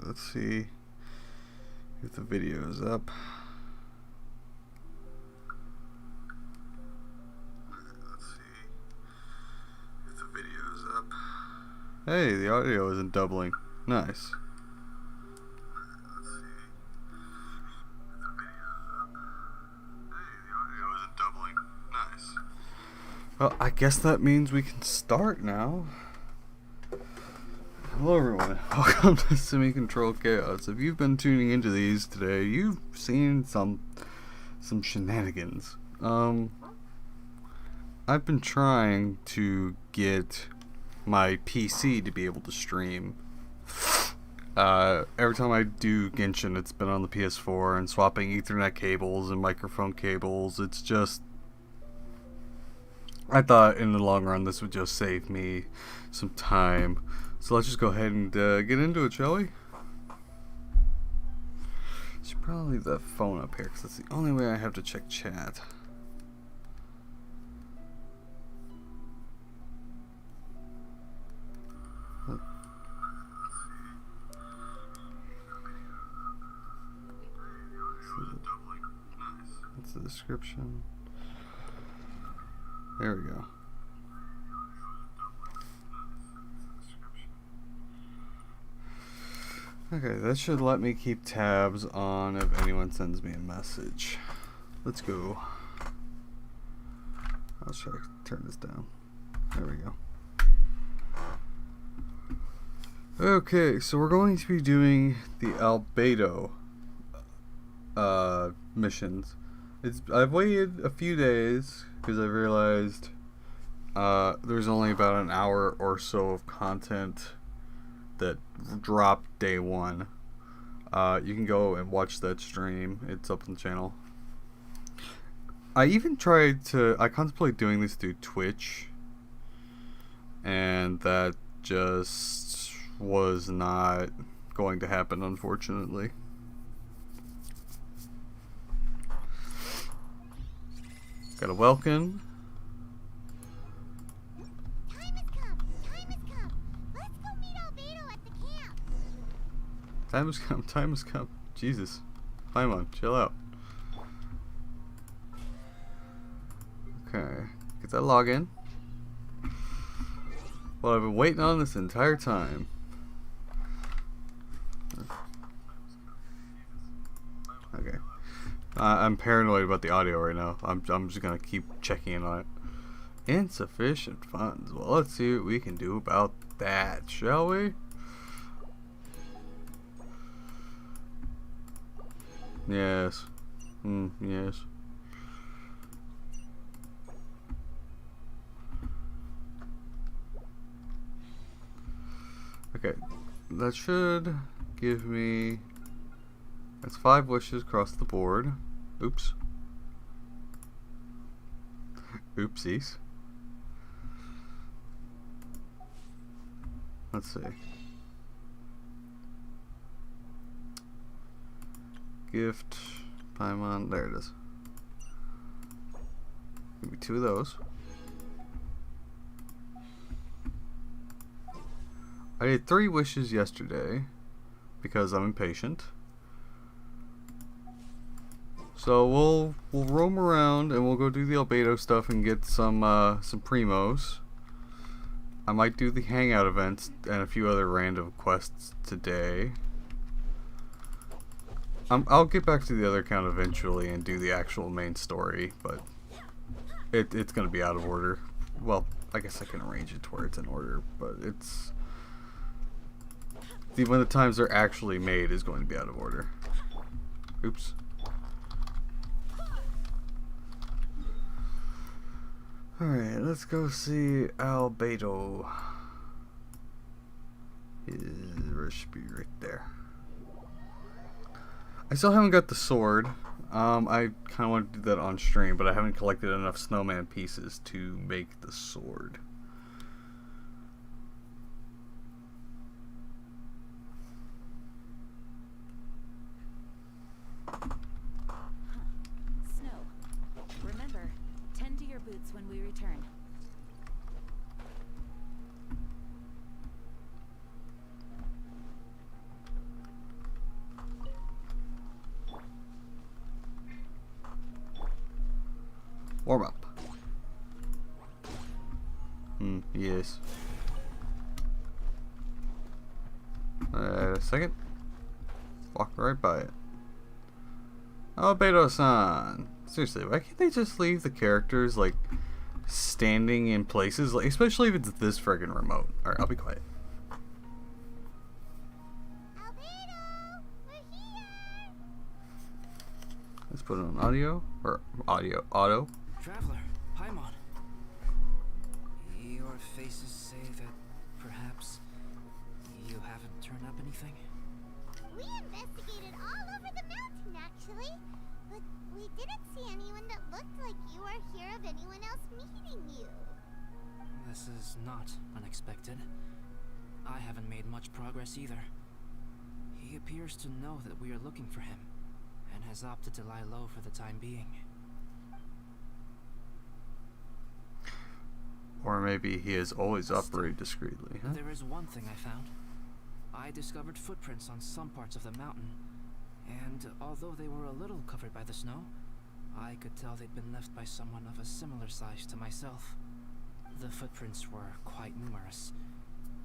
let's see if the video is up. Hey, the audio isn't doubling. Nice. Well, I guess that means we can start now. Hello everyone, welcome to Semi-Control Chaos. If you've been tuning into these today, you've seen some shenanigans. I've been trying to get my PC to be able to stream. Every time I do Genshin, it's been on the PS4, and swapping Ethernet cables and microphone cables, it's just... I thought in the long run this would just save me some time. So let's just go ahead and get into it, shall we? Should probably leave that phone up here, because that's the only way I have to check chat. What's the description? There we go. Okay, that should let me keep tabs on if anyone sends me a message. Let's go. I'll try to turn this down. There we go. Okay, so we're going to be doing the Albedo missions. I've waited a few days because I realized there's only about an hour or so of content that dropped day one. You can go and watch that stream. It's up on the channel. I contemplate doing this through Twitch, and that just was not going to happen, unfortunately. Got a welcome. Time has come. Time has come. Let's go meet Albedo at the camp. Time has come. Time has come. Jesus. Paimon, chill out. Okay. Get that login. Well, I've been waiting on this entire time. Okay. I'm paranoid about the audio right now. I'm just gonna keep checking in on it. Insufficient funds. Well, let's see what we can do about that, shall we? Yes. Yes. Okay. That should give me... That's 5 wishes across the board. Oops. Oopsies. Let's see. Gift. Paimon. There it is. Give me 2 of those. I did 3 wishes yesterday because I'm impatient. So we'll roam around and we'll go do the Albedo stuff and get some primos. I might do the hangout events and a few other random quests today. I'll get back to the other account eventually and do the actual main story, but it's gonna be out of order. Well, I guess I can arrange it to where it's in order, but it's when the times they're actually made is going to be out of order. Oops. Alright, let's go see Albedo. It should be right there. I still haven't got the sword. I kind of want to do that on stream, but I haven't collected enough snowman pieces to make the sword. Snow. Remember, tend to your boots when we return. Warm up. Yes. A second. Walk right by it. Oh, Beto-san. Seriously, why can't they just leave the characters, like, standing in places, like, especially if it's this friggin' remote? Alright, I'll be quiet. Albedo, we're here. Let's put it on audio, or auto. Traveler, Paimon. Your faces say that perhaps you haven't turned up anything? We investigated all over the mountain, actually. But we didn't see anyone that looked like you or hear of anyone else meeting you. This is not unexpected. I haven't made much progress either. He appears to know that we are looking for him, and has opted to lie low for the time being. Or maybe he has always operated discreetly, huh? There is one thing I found. I discovered footprints on some parts of the mountain, and although they were a little covered by the snow, I could tell they'd been left by someone of a similar size to myself. The footprints were quite numerous,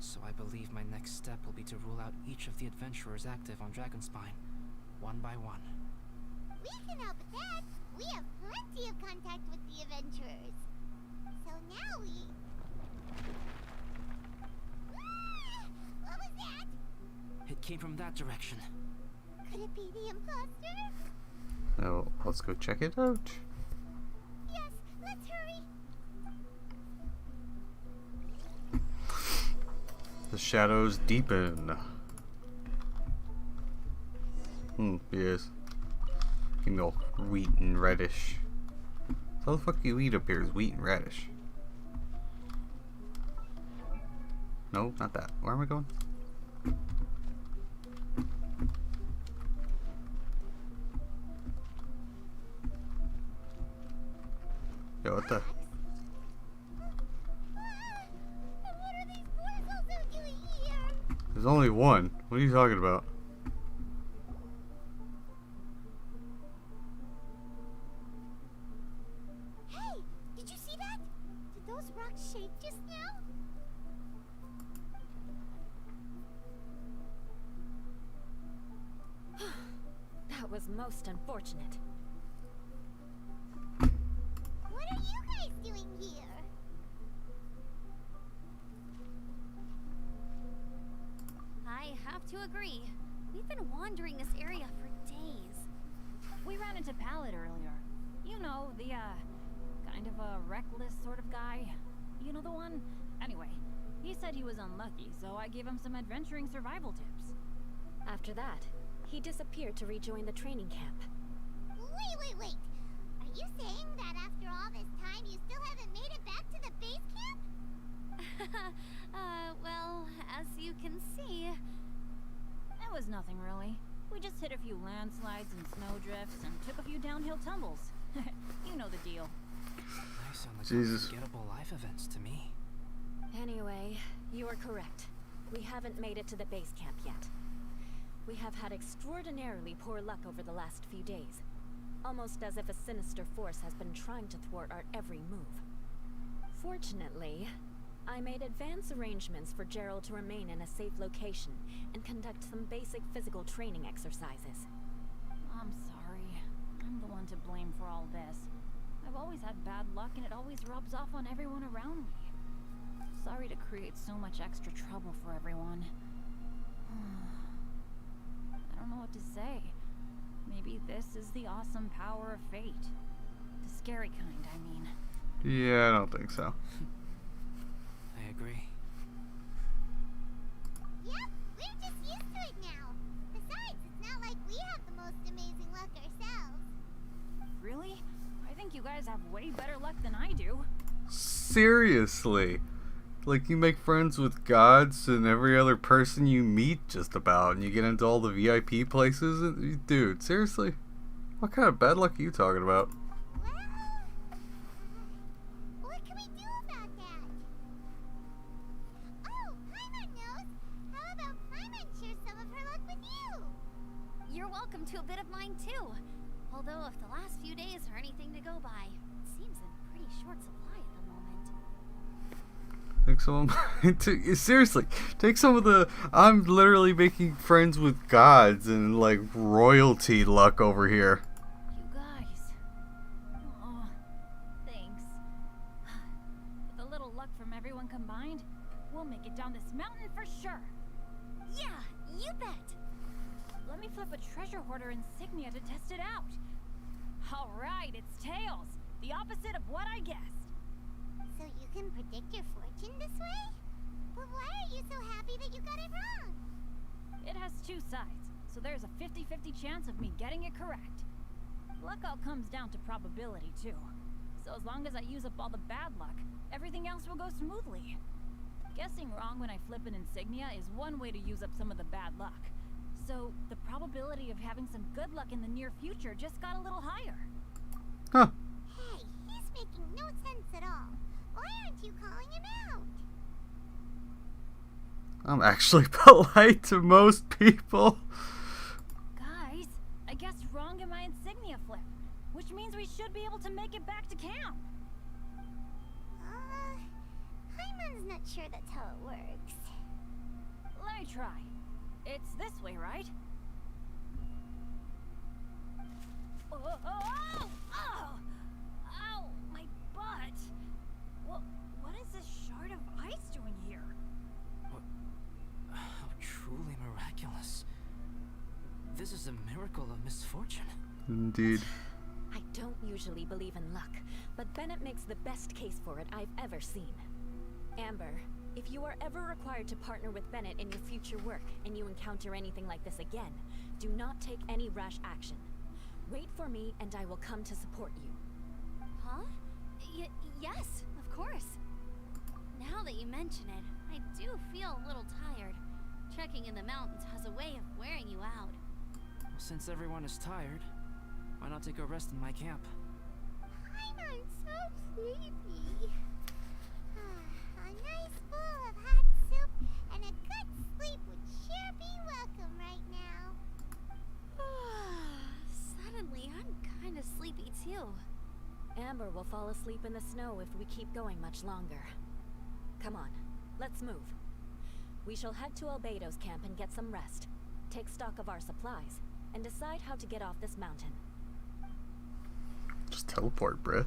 so I believe my next step will be to rule out each of the adventurers active on Dragonspine, one by one. We can help with that. We have plenty of contact with the adventurers. So now we... Ah! What was that? It came from that direction. Could it be the imposter? Oh, let's go check it out. Yes, let's hurry. The shadows deepen. Yes. You know, wheat and radish. How the fuck you eat up here is wheat and radish. No, not that. Where am I going? Yo, what the? And what are these boys also doing here? There's only one. What are you talking about? Hey, did you see that? Did those rocks shake just now? That was most unfortunate. What are you guys doing here? I have to agree. We've been wandering this area for days. We ran into Pallet earlier. You know, the, kind of a reckless sort of guy. You know the one? Anyway, he said he was unlucky, so I gave him some adventuring survival tips. After that, he disappeared to rejoin the training camp. Wait. Are you saying that after all this time you still haven't made it back to the base camp? Well, as you can see... It was nothing really. We just hit a few landslides and snowdrifts and took a few downhill tumbles. You know the deal. They sound like Jesus. unforgettable life events to me. Anyway, you are correct. We haven't made it to the base camp yet. We have had extraordinarily poor luck over the last few days. Almost as if a sinister force has been trying to thwart our every move. Fortunately, I made advance arrangements for Gerald to remain in a safe location and conduct some basic physical training exercises. I'm sorry. I'm the one to blame for all this. I've always had bad luck and it always rubs off on everyone around me. Sorry to create so much extra trouble for everyone. I don't know what to say. Maybe this is the awesome power of fate. The scary kind, I mean. Yeah, I don't think so. I agree. Yep, we're just used to it now. Besides, it's not like we have the most amazing luck ourselves. Really? I think you guys have way better luck than I do. Seriously. Like, you make friends with gods and every other person you meet just about, and you get into all the VIP places. And, dude, seriously? What kind of bad luck are you talking about? Well, what can we do about that? Oh, Paimon knows. How about Paimon share some of her luck with you? You're welcome to a bit of mine too. Although if the last few days are anything to go by, it seems short supply at the moment. Take some of seriously, take some of the I'm literally making friends with gods and like royalty luck over here. You guys. Oh, thanks. With a little luck from everyone combined, we'll make it down this mountain for sure. Yeah, you bet. Let me flip a treasure hoarder insignia to test it out. Alright, it's tails. The opposite of what I guessed. So you can predict your fortune this way? But why are you so happy that you got it wrong? It has two sides, so there's a 50-50 chance of me getting it correct. Luck all comes down to probability, too. So as long as I use up all the bad luck, everything else will go smoothly. Guessing wrong when I flip an insignia is one way to use up some of the bad luck. So the probability of having some good luck in the near future just got a little higher. Huh. Hey, he's making no sense at all. Why aren't you calling him out? I'm actually polite to most people. Guys, I guessed wrong in my insignia flip, which means we should be able to make it back to camp. Hyman's not sure that's how it works. Let me try. It's this way, right? Oh, oh, oh, oh! Ow, my butt! What is this shard of ice doing here? How truly miraculous. This is a miracle of misfortune. Indeed. I don't usually believe in luck, but Bennett makes the best case for it I've ever seen. Amber, if you are ever required to partner with Bennett in your future work and you encounter anything like this again, do not take any rash action. Wait for me and I will come to support you. Huh? Yes, of course. Now that you mention it, I do feel a little tired. Trekking in the mountains has a way of wearing you out. Well, since everyone is tired, why not take a rest in my camp? I'm so sleepy. A nice bowl of hot soup and a good sleep would sure be welcome right now. Suddenly, I'm kind of sleepy too. Amber will fall asleep in the snow if we keep going much longer. Come on, let's move. We shall head to Albedo's camp and get some rest, take stock of our supplies, and decide how to get off this mountain. Just teleport, bruh.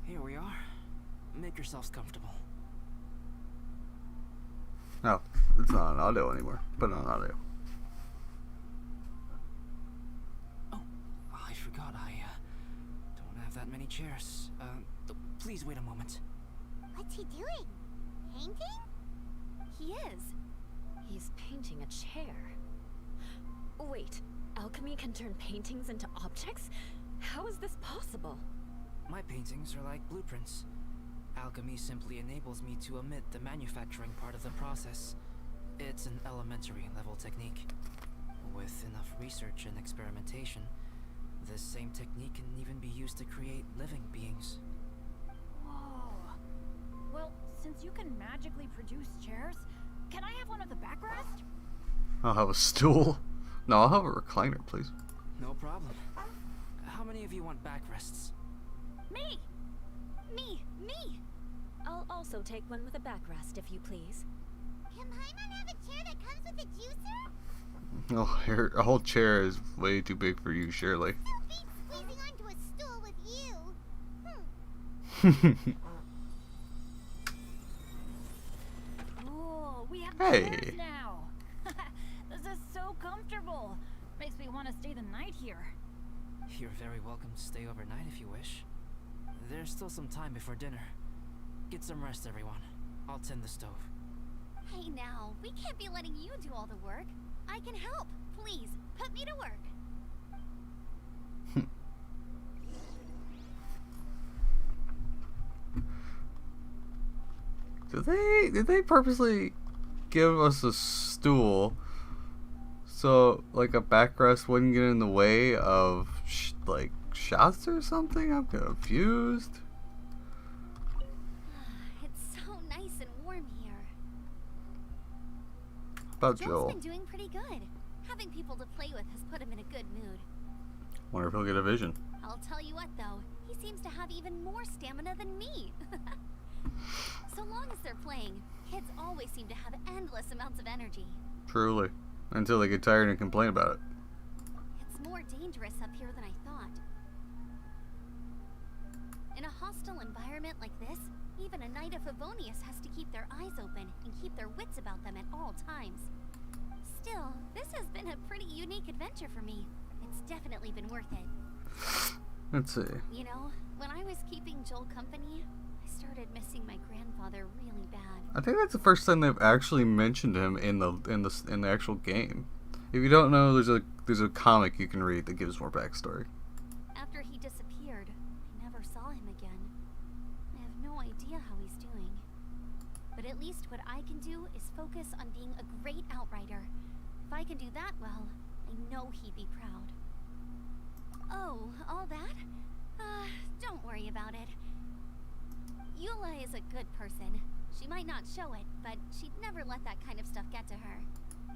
Here we are. Make yourselves comfortable. No, it's not on audio anymore. Put it on audio. Oh, I forgot I don't have that many chairs. Please wait a moment. What's he doing? Painting? He is. He's painting a chair. Wait, alchemy can turn paintings into objects? How is this possible? My paintings are like blueprints. Alchemy simply enables me to omit the manufacturing part of the process. It's an elementary level technique. With enough research and experimentation, this same technique can even be used to create living beings. Whoa. Well, since you can magically produce chairs, can I have one of the backrest? I'll have a stool. No, I'll have a recliner, please. No problem. How many of you want backrests? Me! Me! I'll also take one with a backrest, if you please. Can Paimon have a chair that comes with a juicer? Oh, a whole chair is way too big for you, surely. Still beats squeezing onto a stool with you. Oh, we have Hey. chairs now! This is so comfortable! Makes me want to stay the night here. You're very welcome to stay overnight if you wish. There's still some time before dinner. Get some rest, everyone. I'll tend the stove. Hey now, we can't be letting you do all the work. I can help. Please, put me to work. Did they purposely give us a stool so like a backrest wouldn't get in the way of like shots or something? I'm confused. It's so nice and warm here. About Joel's Joel. been doing pretty good. Having people to play with has put him in a good mood. Wonder if he'll get a vision. I'll tell you what, though. He seems to have even more stamina than me. So long as they're playing, kids always seem to have endless amounts of energy. Truly. Until they get tired and complain about it. It's more dangerous up here than I thought. In a hostile environment like this, even a Knight of Favonius has to keep their eyes open and keep their wits about them at all times. Still, this has been a pretty unique adventure for me. It's definitely been worth it. Let's see. You know, when I was keeping Joel company, I started missing my grandfather really bad. I think that's the first time they've actually mentioned him in the actual game. If you don't know, there's a comic you can read that gives more backstory. After he disappeared, I never saw him again. I have no idea how he's doing. But at least what I can do is focus on being a great outrider. If I can do that well, I know he'd be proud. Oh, all that? Don't worry about it. Eula is a good person. She might not show it, but she'd never let that kind of stuff get to her.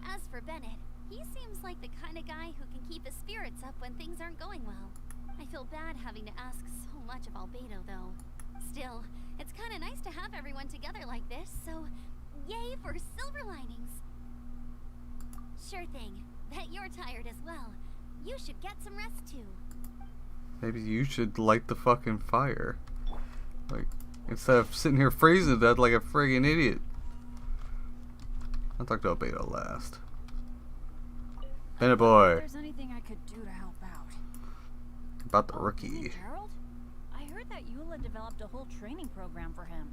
As for Bennett, he seems like the kind of guy who can keep his spirits up when things aren't going well. I feel bad having to ask so much of Albedo, though. Still, it's kind of nice to have everyone together like this, so yay for silver linings. Sure thing. Bet you're tired as well. You should get some rest too. Maybe you should light the fucking fire. Like, instead of sitting here freezing to death like a friggin' idiot. I'll talk to Albedo last. Bennett boy. If there's anything I could do to help out. About the Oh, rookie. you mean Gerald? I heard that Eula developed a whole training program for him.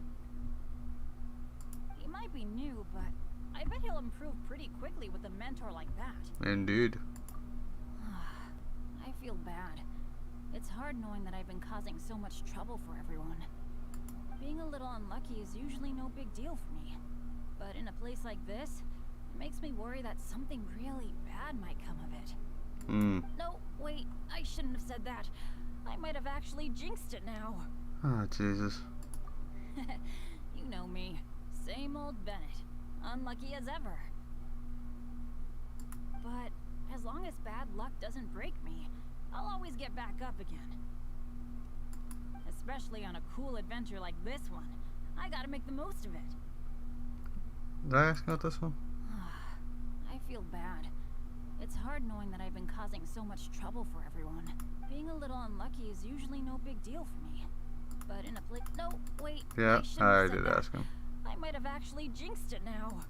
He might be new, but I bet he'll improve pretty quickly with a mentor like that. Indeed. I feel bad. It's hard knowing that I've been causing so much trouble for everyone. Being a little unlucky is usually no big deal for me. But in a place like this, it makes me worry that something really bad might come of it. No, wait, I shouldn't have said that. I might have actually jinxed it now. Oh, Jesus. You know me. Same old Bennett. Unlucky as ever. But as long as bad luck doesn't break me, I'll always get back up again. Especially on a cool adventure like this one. I gotta make the most of it. Did I ask about this one? I feel bad. It's hard knowing that I've been causing so much trouble for everyone. Being a little unlucky is usually no big deal for me. But in a place... No, wait. Yeah, shouldn't I have said did that. ask him. I might have actually jinxed it now.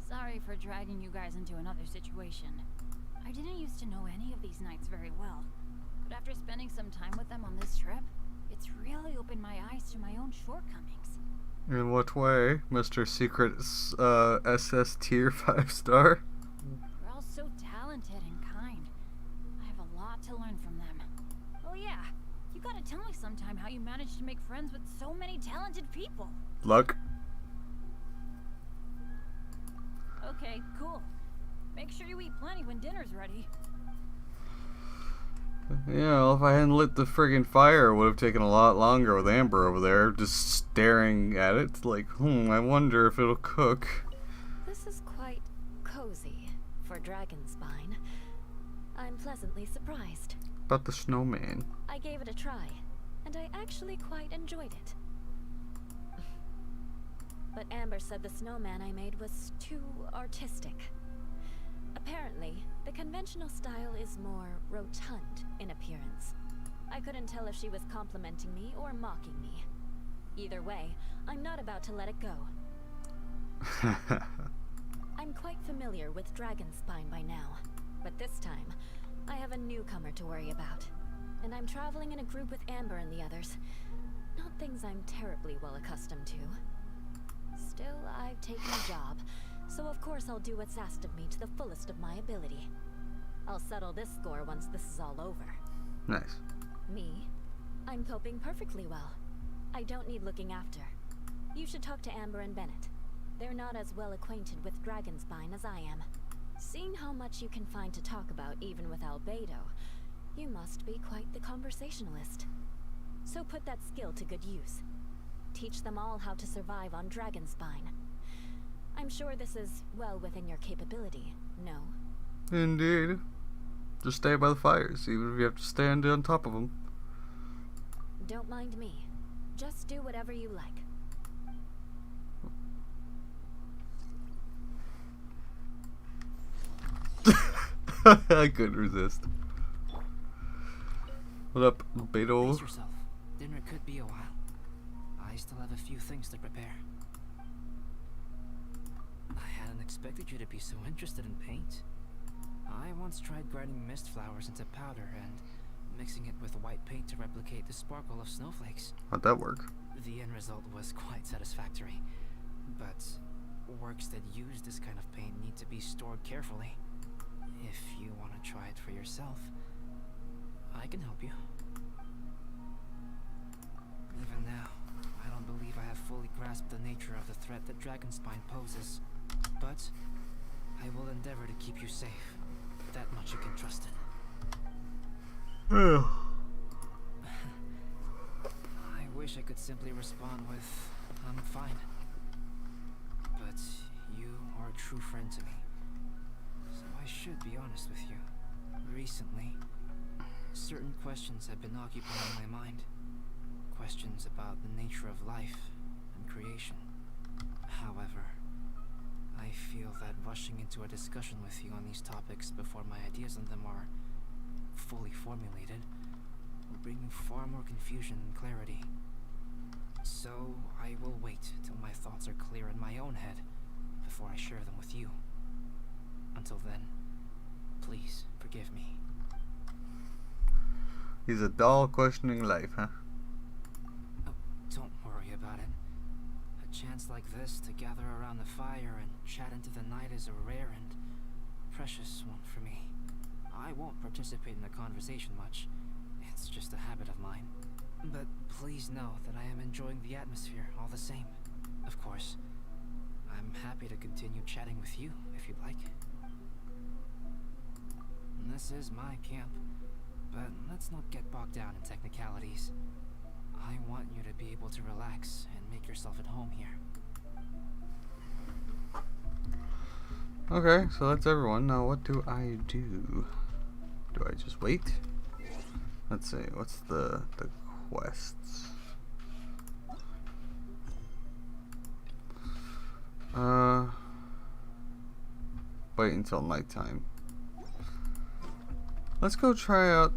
Sorry for dragging you guys into another situation. I didn't used to know any of these knights very well. But after spending some time with them on this trip, it's really opened my eyes to my own shortcomings. In what way, Mr. Secret SS tier 5-star? They're all so talented and kind. I have a lot to learn from them. Oh yeah, you gotta tell me sometime how you managed to make friends with so many talented people. Luck. Okay, cool. Make sure you eat plenty when dinner's ready. Yeah, well, if I hadn't lit the friggin' fire, it would have taken a lot longer with Amber over there, just staring at it, like, I wonder if it'll cook. This is quite cozy for Dragonspine. I'm pleasantly surprised. About the snowman. I gave it a try, and I actually quite enjoyed it. But Amber said the snowman I made was too artistic. Apparently, the conventional style is more rotund in appearance. I couldn't tell if she was complimenting me or mocking me. Either way, I'm not about to let it go. I'm quite familiar with Dragonspine by now, but this time, I have a newcomer to worry about. And I'm traveling in a group with Amber and the others. Not things I'm terribly well accustomed to. Still, I've taken a job, so of course I'll do what's asked of me to the fullest of my ability. I'll settle this score once this is all over. Nice. Me? I'm coping perfectly well. I don't need looking after. You should talk to Amber and Bennett. They're not as well acquainted with Dragonspine as I am. Seeing how much you can find to talk about even with Albedo, you must be quite the conversationalist. So put that skill to good use. Teach them all how to survive on Dragonspine. I'm sure this is well within your capability, no? Indeed. Just stay by the fires, even if you have to stand on top of them. Don't mind me. Just do whatever you like. I couldn't resist. What up, Beto? Brace yourself. Dinner could be a while. I still have a few things to prepare. I hadn't expected you to be so interested in paint. I once tried grinding mist flowers into powder and mixing it with white paint to replicate the sparkle of snowflakes. How'd that work? The end result was quite satisfactory, but works that use this kind of paint need to be stored carefully. If you want to try it for yourself, I can help you. Even now, I don't believe I have fully grasped the nature of the threat that Dragonspine poses, but I will endeavor to keep you safe. That much you can trust in. I wish I could simply respond with, I'm fine. But you are a true friend to me. So I should be honest with you. Recently, certain questions have been occupying my mind. Questions about the nature of life and creation. However, I feel that rushing into a discussion with you on these topics before my ideas on them are fully formulated will bring you far more confusion than clarity. So I will wait till my thoughts are clear in my own head before I share them with you. Until then, please forgive me. He's a doll questioning life, huh? Oh, don't worry about it. A chance like this to gather around the fire and chat into the night is a rare and precious one for me. I won't participate in the conversation much. It's just a habit of mine. But please know that I am enjoying the atmosphere all the same. Of course, I'm happy to continue chatting with you if you'd like. This is my camp, but let's not get bogged down in technicalities. I want you to be able to relax and make yourself at home here. Okay, so that's everyone. Now what do I do? Do I just wait? Let's see, what's the quests? Wait until nighttime. Let's go try out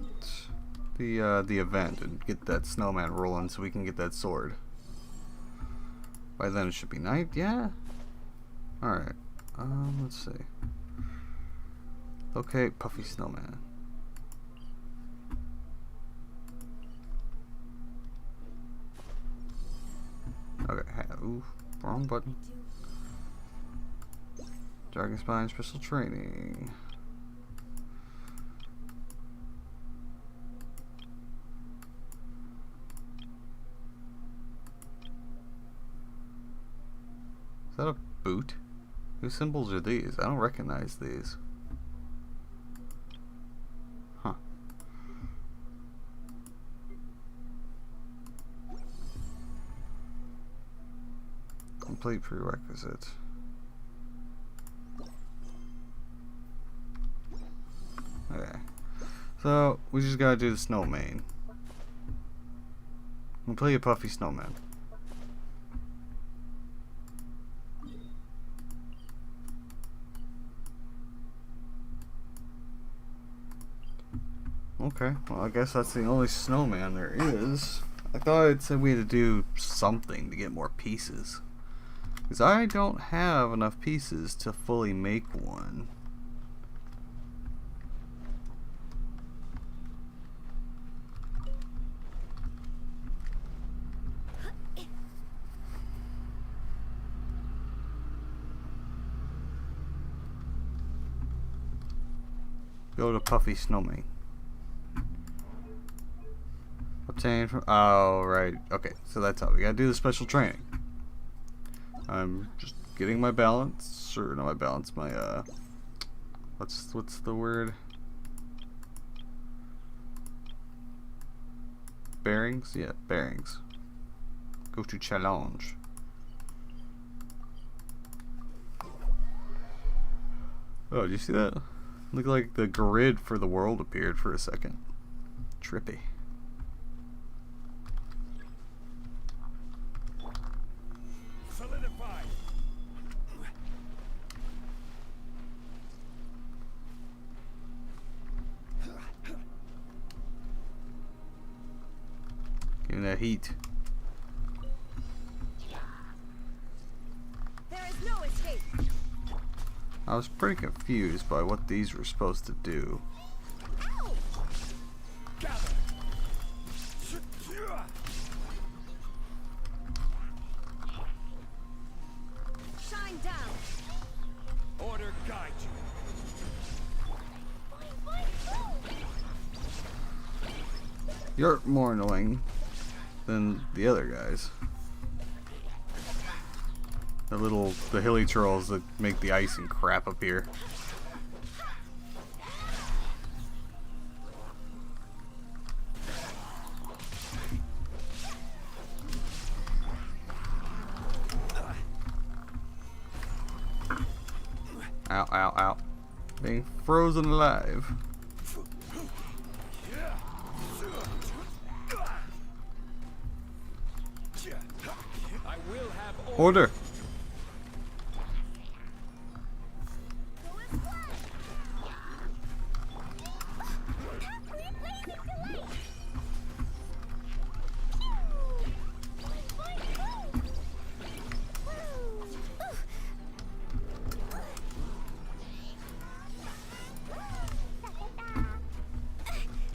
the event and get that snowman rolling so we can get that sword. By then it should be night, yeah? Alright. Let's see. Okay, Puffy Snowman. Okay, ooh, wrong button. Dragonspine special training. Is that a boot? Whose symbols are these? I don't recognize these. Huh. Complete prerequisite. Okay. So, we just gotta do the snowman. Complete a Puffy Snowman. Okay, well I guess that's the only snowman there is. I thought it said we had to do something to get more pieces. Because I don't have enough pieces to fully make one. Go to Puffy Snowman. Obtain from... Oh, right. Okay, so that's how we gotta do the special training. I'm just getting my balance, or not my balance, my what's the word? Bearings? Yeah, bearings. Go to challenge. Oh, did you see that? Looked like the grid for the world appeared for a second. Trippy. Solidify. Give me that heat. There is no escape. I was pretty confused by what these were supposed to do. Gather. Shine down. Order guide you. You're more annoying than the other guys. The hilly trolls that make the ice and crap appear. Ow, ow, ow. Being frozen alive. I will have Order!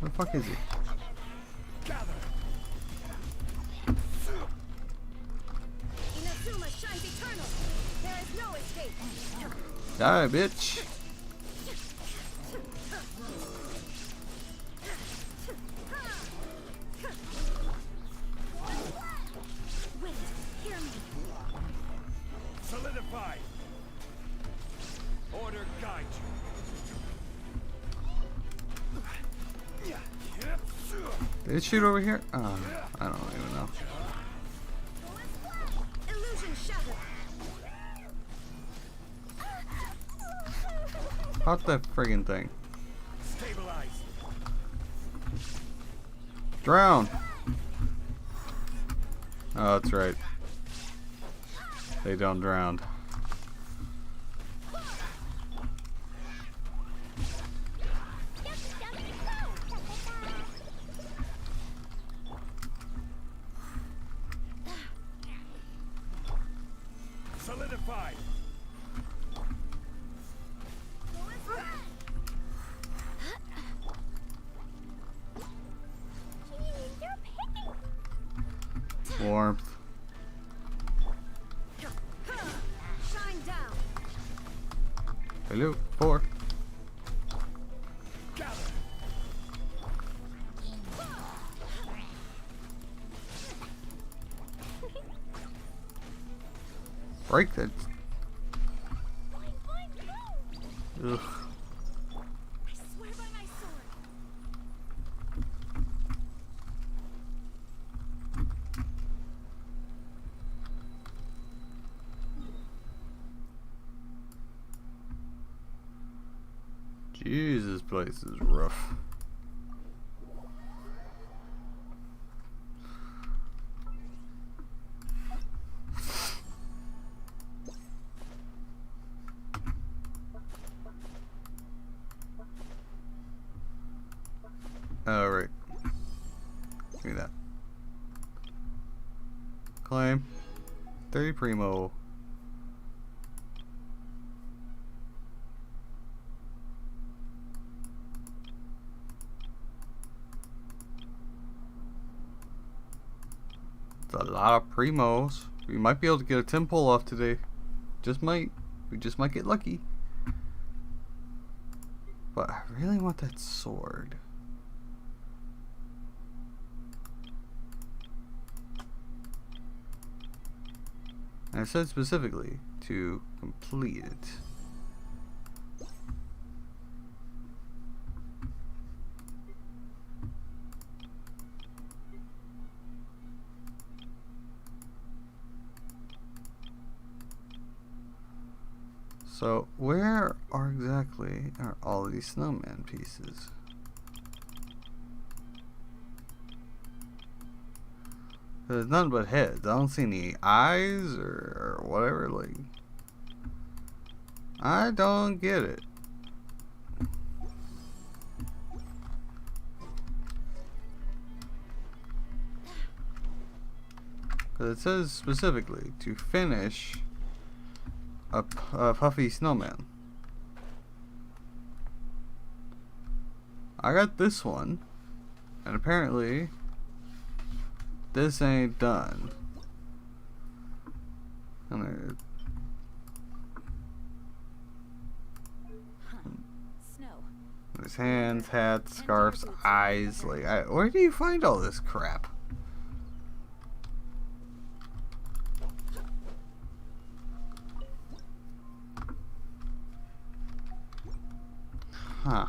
Where the fuck is he? gather. Inazuma shines eternal. There is no escape. Die, bitch! Wait, hear me. Solidify. Order guide you. Did it shoot over here? I don't even know. Illusion shattered. Pop that friggin' thing. Stabilize. Drown! Oh, that's right. They don't drown. Solidify. Warmth. Shine down. Hello, 4. Gather. Break that. Ugh. I swear by my sword. Jesus, place is rough. Oh, right. Give me that. Claim. 30 primo. It's a lot of primos. We might be able to get a 10 pull off today. Just might. We just might get lucky. But I really want that sword. And it said specifically to complete it. So, where are exactly are all these snowman pieces? There's none but heads. I don't see any eyes or whatever. Like, I don't get it. Because it says specifically to finish a puffy snowman. I got this one, and apparently this ain't done. And Snow. there's hands, hats, scarves, eyes. Like, where do you find all this crap? Huh.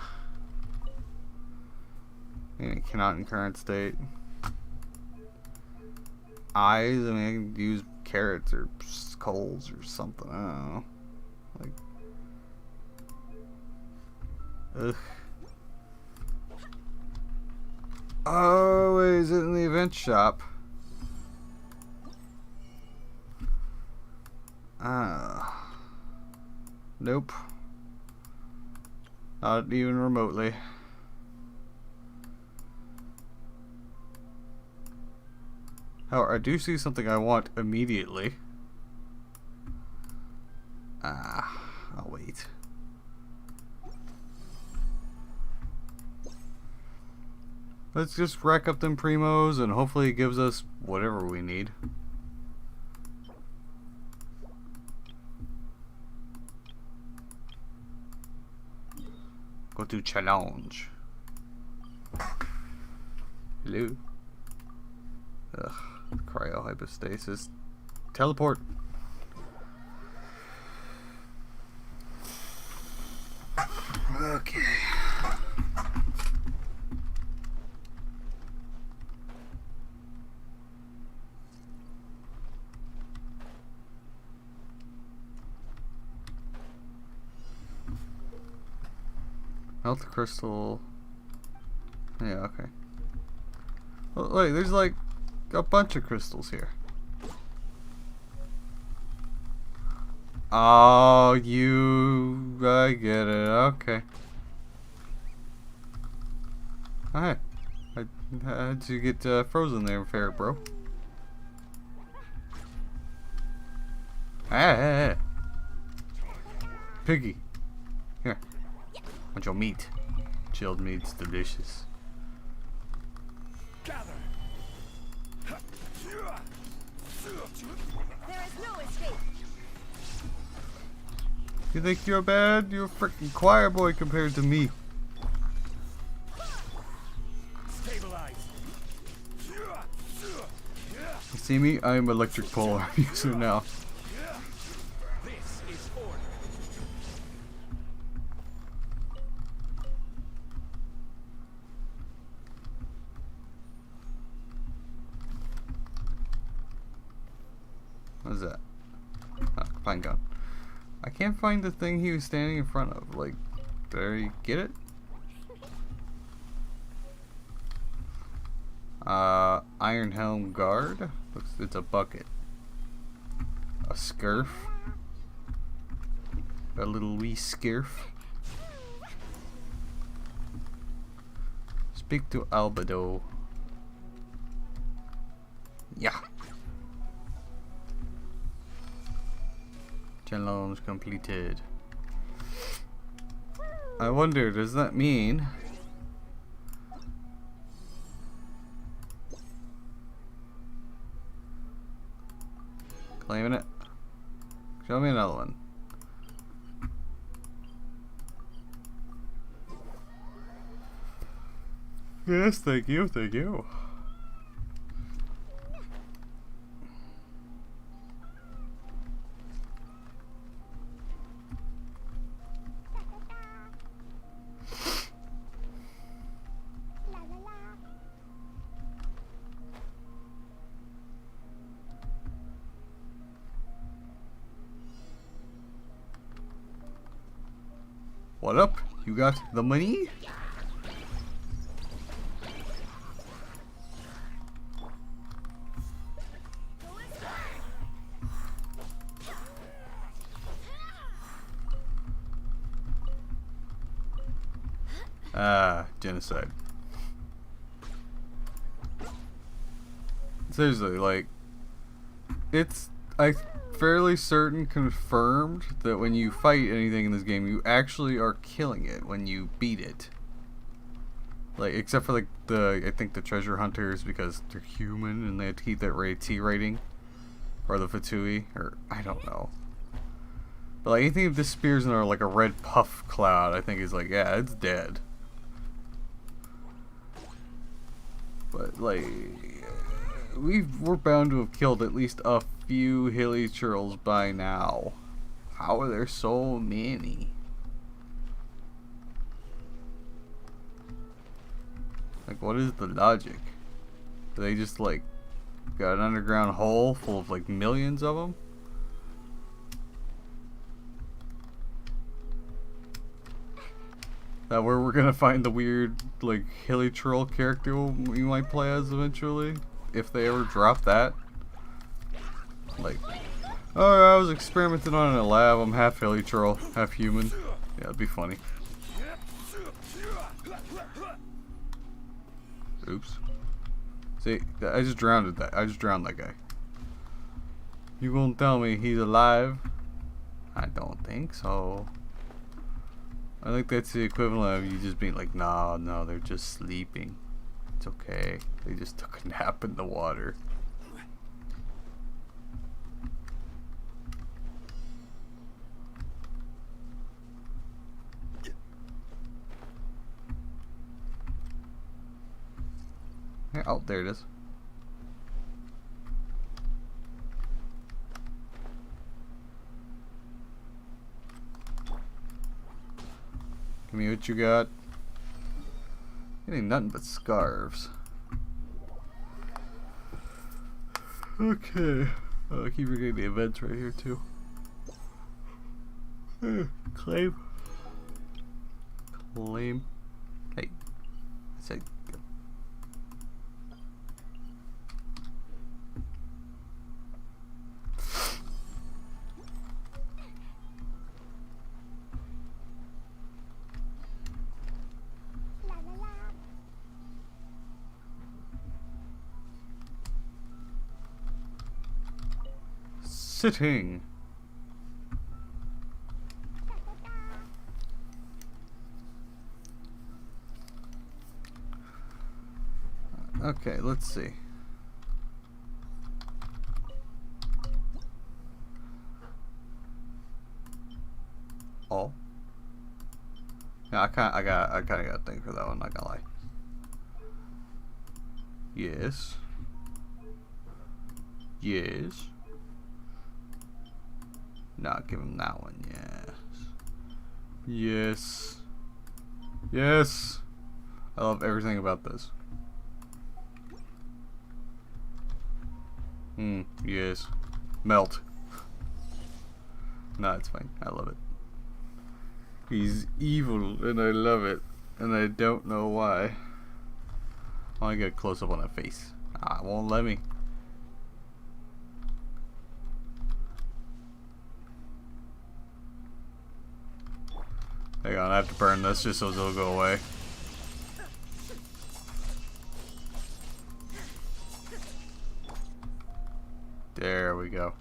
And it cannot in current state. Eyes, I mean, I can use carrots or skulls or something. I don't know. Like, ugh. Oh, wait, is it in the event shop? Nope. Not even remotely. However, I do see something I want immediately. I'll wait. Let's just rack up them primos and hopefully it gives us whatever we need. Go to challenge. Hello. Ugh. Cryohypostasis. Teleport. Okay. Health crystal. Yeah, okay. Well, wait, there's like a bunch of crystals here. Oh, I get it. Okay. Alright. How'd you get frozen there, fair bro? Hey. Piggy. Here. Want your meat. Chilled meat's delicious. Gather. There is no escape. You think you're bad? You're a freaking choir boy compared to me. Stabilize. You see me? I am electric pole arm user now. This is order. What is that? Oh, fine gun. I can't find the thing he was standing in front of. Like, did I get it? Iron Helm Guard. Looks, it's a bucket. A scurf. A little wee scurf. Speak to Albedo. Yeah. Challenge completed. I wonder, does that mean claiming it? Show me another one. Yes, thank you, thank you. What up? You got the money? Ah, genocide. Seriously, like, it's fairly certain, confirmed, that when you fight anything in this game, you actually are killing it when you beat it. Like, except for like I think the treasure hunters, because they're human and they have to keep that T rating, or the Fatui, or I don't know. But like anything that disappears in like a red puff cloud, I think is like, yeah, it's dead. But like, we're bound to have killed at least a few hilly churls by now. How are there so many? Like, what is the logic? Do they just like got an underground hole full of like millions of them? That where we're gonna find the weird like hilly troll character we might play as eventually, if they ever drop that. Like, oh, I was experimenting on in a lab. I'm half hilly troll, half human. Yeah, it'd be funny. Oops. See, I just drowned that. I just drowned that guy. You gonna tell me he's alive? I don't think so. I think that's the equivalent of you just being like, nah, no, they're just sleeping. It's okay. They just took a nap in the water. Oh, there it is. Give me what you got. Getting nothing but scarves. Okay. Oh, I keep forgetting the events right here too. Claim. Claim. Hey. I said. La la la. Sitting. Da da da. Okay, let's see. Oh. Yeah, I kinda got a thing for that one, not gonna lie. Yes. Yes. Not give him that one, yes. Yes. Yes. I love everything about this. Yes. Melt. No, it's fine. I love it. He's evil, and I love it. And I don't know why. I want to get a close-up on that face. Ah, it won't let me. Hang on, I have to burn this just so it'll go away. There we go.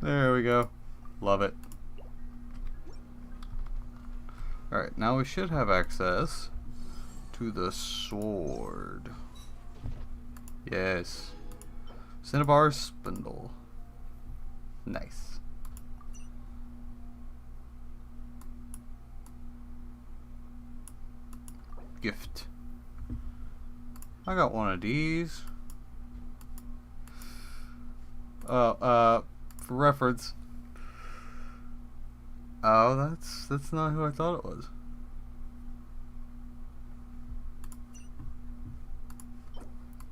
There we go. Love it. Alright, now we should have access to the sword. Yes. Cinnabar spindle. Nice. Gift. I got one of these. For reference. Oh, that's not who I thought it was.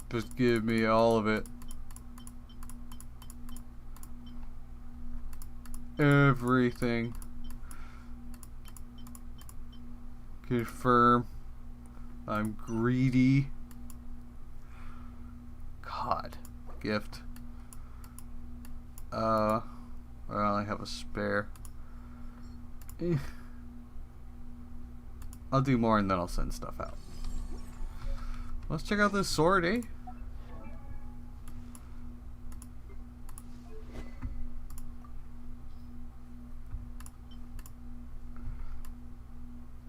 Just give me all of it. Everything. Confirm. I'm greedy. God. Gift. I only have a spare. I'll do more and then I'll send stuff out. Let's check out this sword, eh?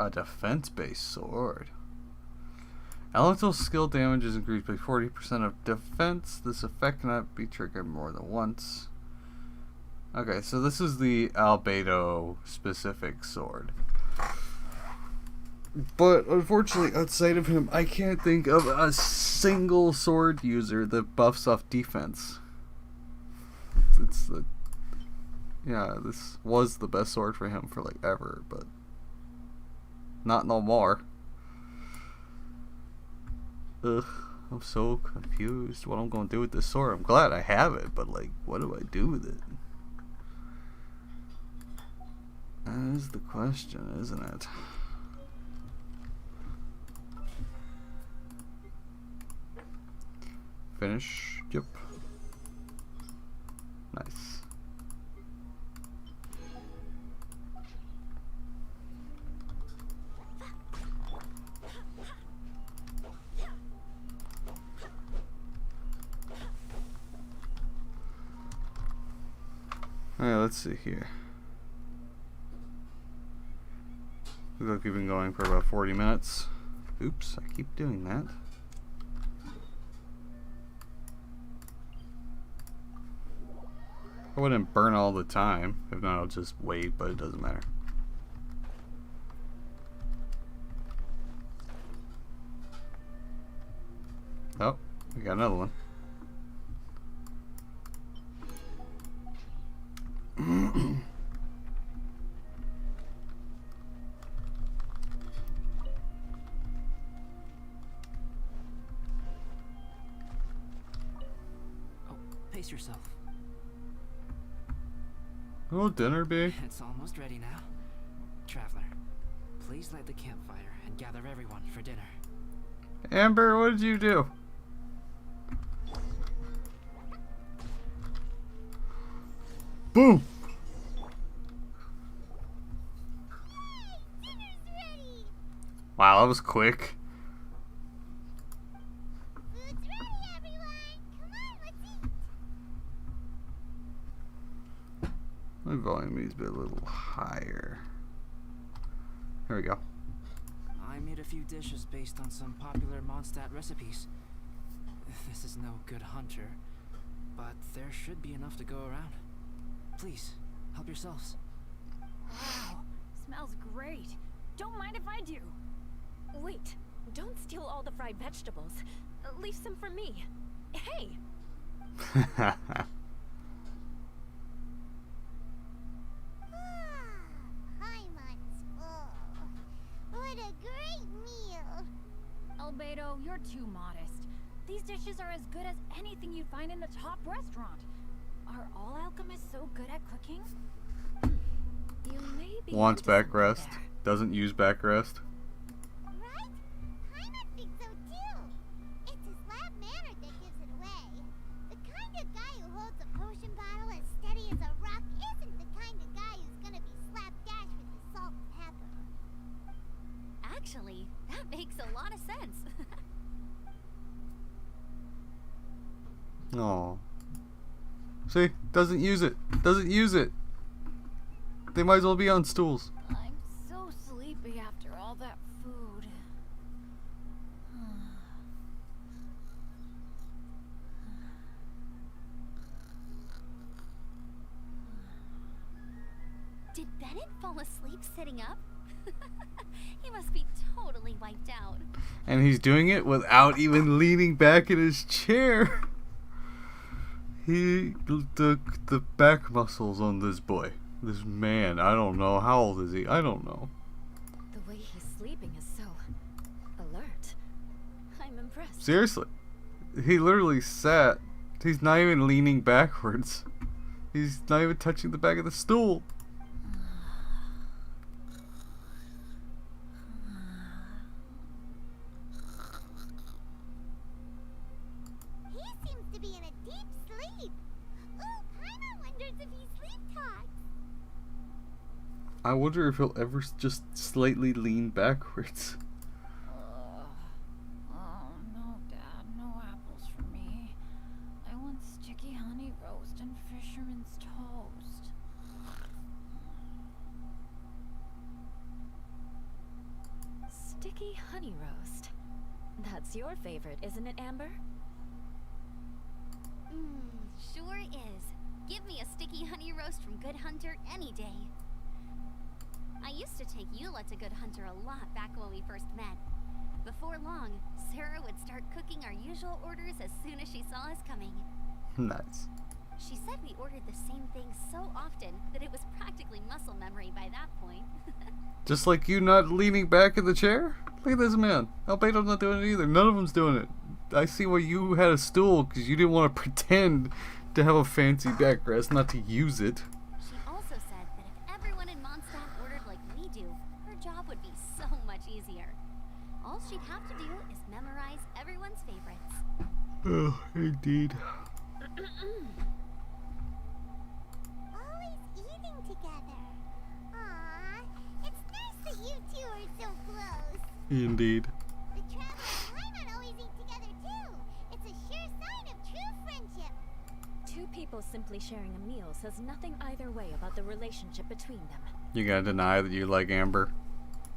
A defense-based sword. Elemental skill damage is increased by 40% of defense. This effect cannot be triggered more than once. Okay, so this is the Albedo specific sword. But unfortunately, outside of him, I can't think of a single sword user that buffs off defense. Yeah, this was the best sword for him for like ever, but not no more. Ugh, I'm so confused what I'm gonna do with this sword. I'm glad I have it, but like, what do I do with it? That is the question, isn't it? Finish. Yep. Nice. Alright, let's see here. Looks like we've been going for about 40 minutes. Oops, I keep doing that. I wouldn't burn all the time. If not, I'll just wait, but it doesn't matter. Oh, we got another one. Oh, pace yourself. Oh, dinner, babe. It's almost ready now. Traveler, please light the campfire and gather everyone for dinner. Amber, what did you do? Boom! Dinner's ready! Wow, that was quick. Food's ready, everyone! Come on, let's eat! My volume needs to be a little higher. There we go. I made a few dishes based on some popular Mondstadt recipes. This is no good hunter, but there should be enough to go around. Please, help yourselves. Wow, smells great. Don't mind if I do. Wait, don't steal all the fried vegetables. Leave some for me. Hey! Ah, Paimon's full. What a great meal! Albedo, you're too modest. These dishes are as good as anything you'd find in a top restaurant. Are all alchemists so good at cooking? You may be Wants onto back something rest. there. Doesn't use back rest. Right? Paimon thinks so too. It's his loud manner that gives it away. The kind of guy who holds a potion bottle as steady as a rock isn't the kind of guy who's gonna be slapdash with the salt and pepper. Actually, that makes a lot of sense. Oh. See? Doesn't use it. Doesn't use it. They might as well be on stools. I'm so sleepy after all that food. Did Bennett fall asleep sitting up? He must be totally wiped out. And he's doing it without even leaning back in his chair. He took the back muscles on this boy. This man. I don't know. How old is he? I don't know. The way he's sleeping is so alert. I'm impressed. Seriously. He literally sat. He's not even leaning backwards. He's not even touching the back of the stool. He seems to be in a deep sleep. Ooh, Paimon wonders if he sleep talks. I wonder if he'll ever just slightly lean backwards. Oh no, Dad, no apples for me. I want sticky honey roast and fisherman's toast. Sticky honey roast. That's your favorite, isn't it, Amber? Sure is. Give me a sticky honey roast from Good Hunter any day. I used to take Eula to Good Hunter a lot back when we first met. Before long, Sarah would start cooking our usual orders as soon as she saw us coming. Nice. She said we ordered the same thing so often that it was practically muscle memory by that point. Just like you not leaning back in the chair? Look at this man. Albedo's not doing it either. None of them's doing it. I see why you had a stool, because you didn't want to pretend to have a fancy backrest, not to use it. She also said that if everyone in Mondstadt ordered like we do, her job would be so much easier. All she'd have to do is memorize everyone's favorites. Oh, indeed. Always eating together. Aww, it's nice that you two are so close. Indeed. The Traveler and Paimon always eat together too. It's a sure sign of true friendship. Two people simply sharing a meal says nothing either way about the relationship between them. You gotta deny that you like Amber.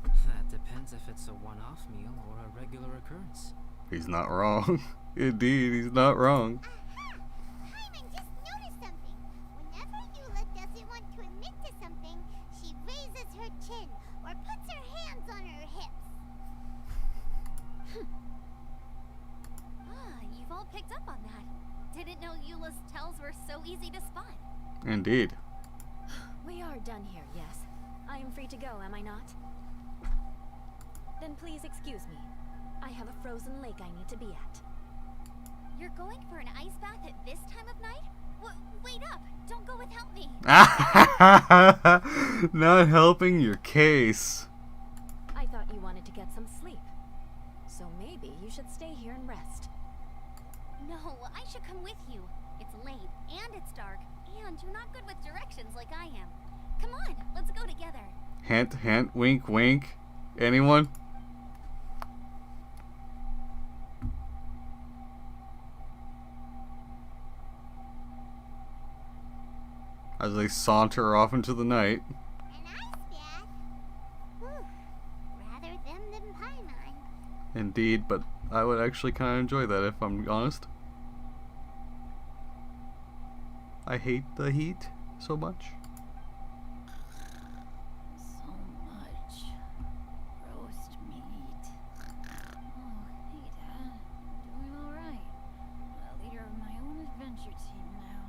That depends if it's a one-off meal or a regular occurrence. He's not wrong. Indeed, he's not wrong. Aha! Paimon just noticed something. Whenever Eula doesn't want to admit to something, she raises her chin or puts her hands on her hips. You've all picked up on that. Didn't know Eula's tells were so easy to spot. Indeed. We are done here, yes. I am free to go, am I not? Then please excuse me. I have a frozen lake I need to be at. You're going for an ice bath at this time of night? Wait up! Don't go without me! Not helping your case. I thought you wanted to get some sleep. So maybe you should stay here and rest. No, I should come with you. It's late, and it's dark, and you're not good with directions like I am. Come on, let's go together. Hint, hint, wink, wink. Anyone? As they saunter off into the night. An ice bath? Whew. Rather them than Paimon. Indeed, but I would actually kind of enjoy that if I'm honest. I hate the heat so much. So much roast meat. Oh, hey, Dad. Doing all right. A leader of my own adventure team now.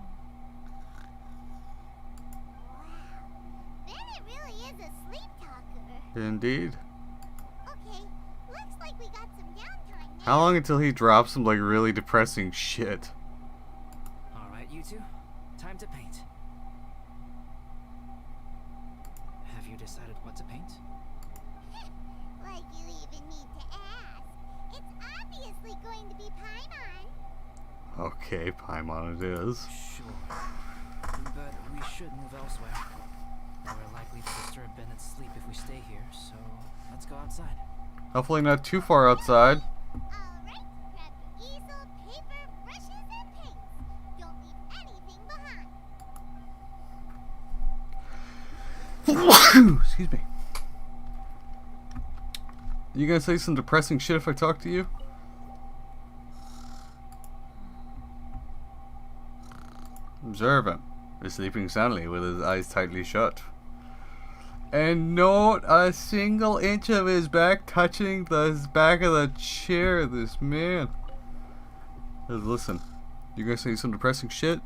Wow. Bennett really is a sleep talker. Indeed. Okay, looks like we got some downtime now. How long until he drops some like really depressing shit? Alright, you two. Time to paint. Have you decided what to paint? Like you even need to ask. It's obviously going to be Paimon. Okay, Paimon it is. Sure. But we should move elsewhere. We're likely to disturb Bennett's sleep if we stay here, so let's go outside. Hopefully not too far outside. Alright, grab your easel, paper, brushes, and paints. Don't leave anything behind. Excuse me. You gonna say some depressing shit if I talk to you? Observe him. He's sleeping soundly with his eyes tightly shut. And not a single inch of his back touching the back of the chair, this man. Listen, you gonna say some depressing shit?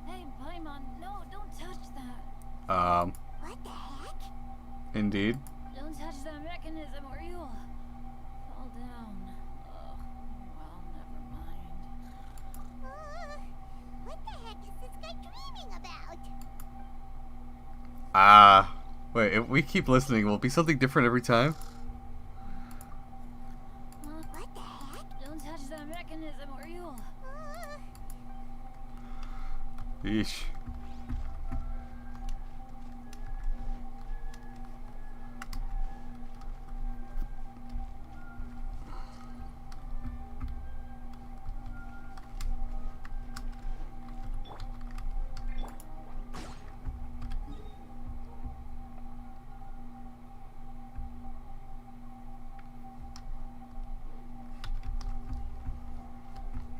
Hey, Paimon, no, don't touch that. What the heck? Indeed. Don't touch that mechanism or you'll fall down. Ugh. dreaming about? Ah. Wait, if we keep listening, will it be something different every time? What the heck? Don't touch that mechanism or you'll... Yeesh.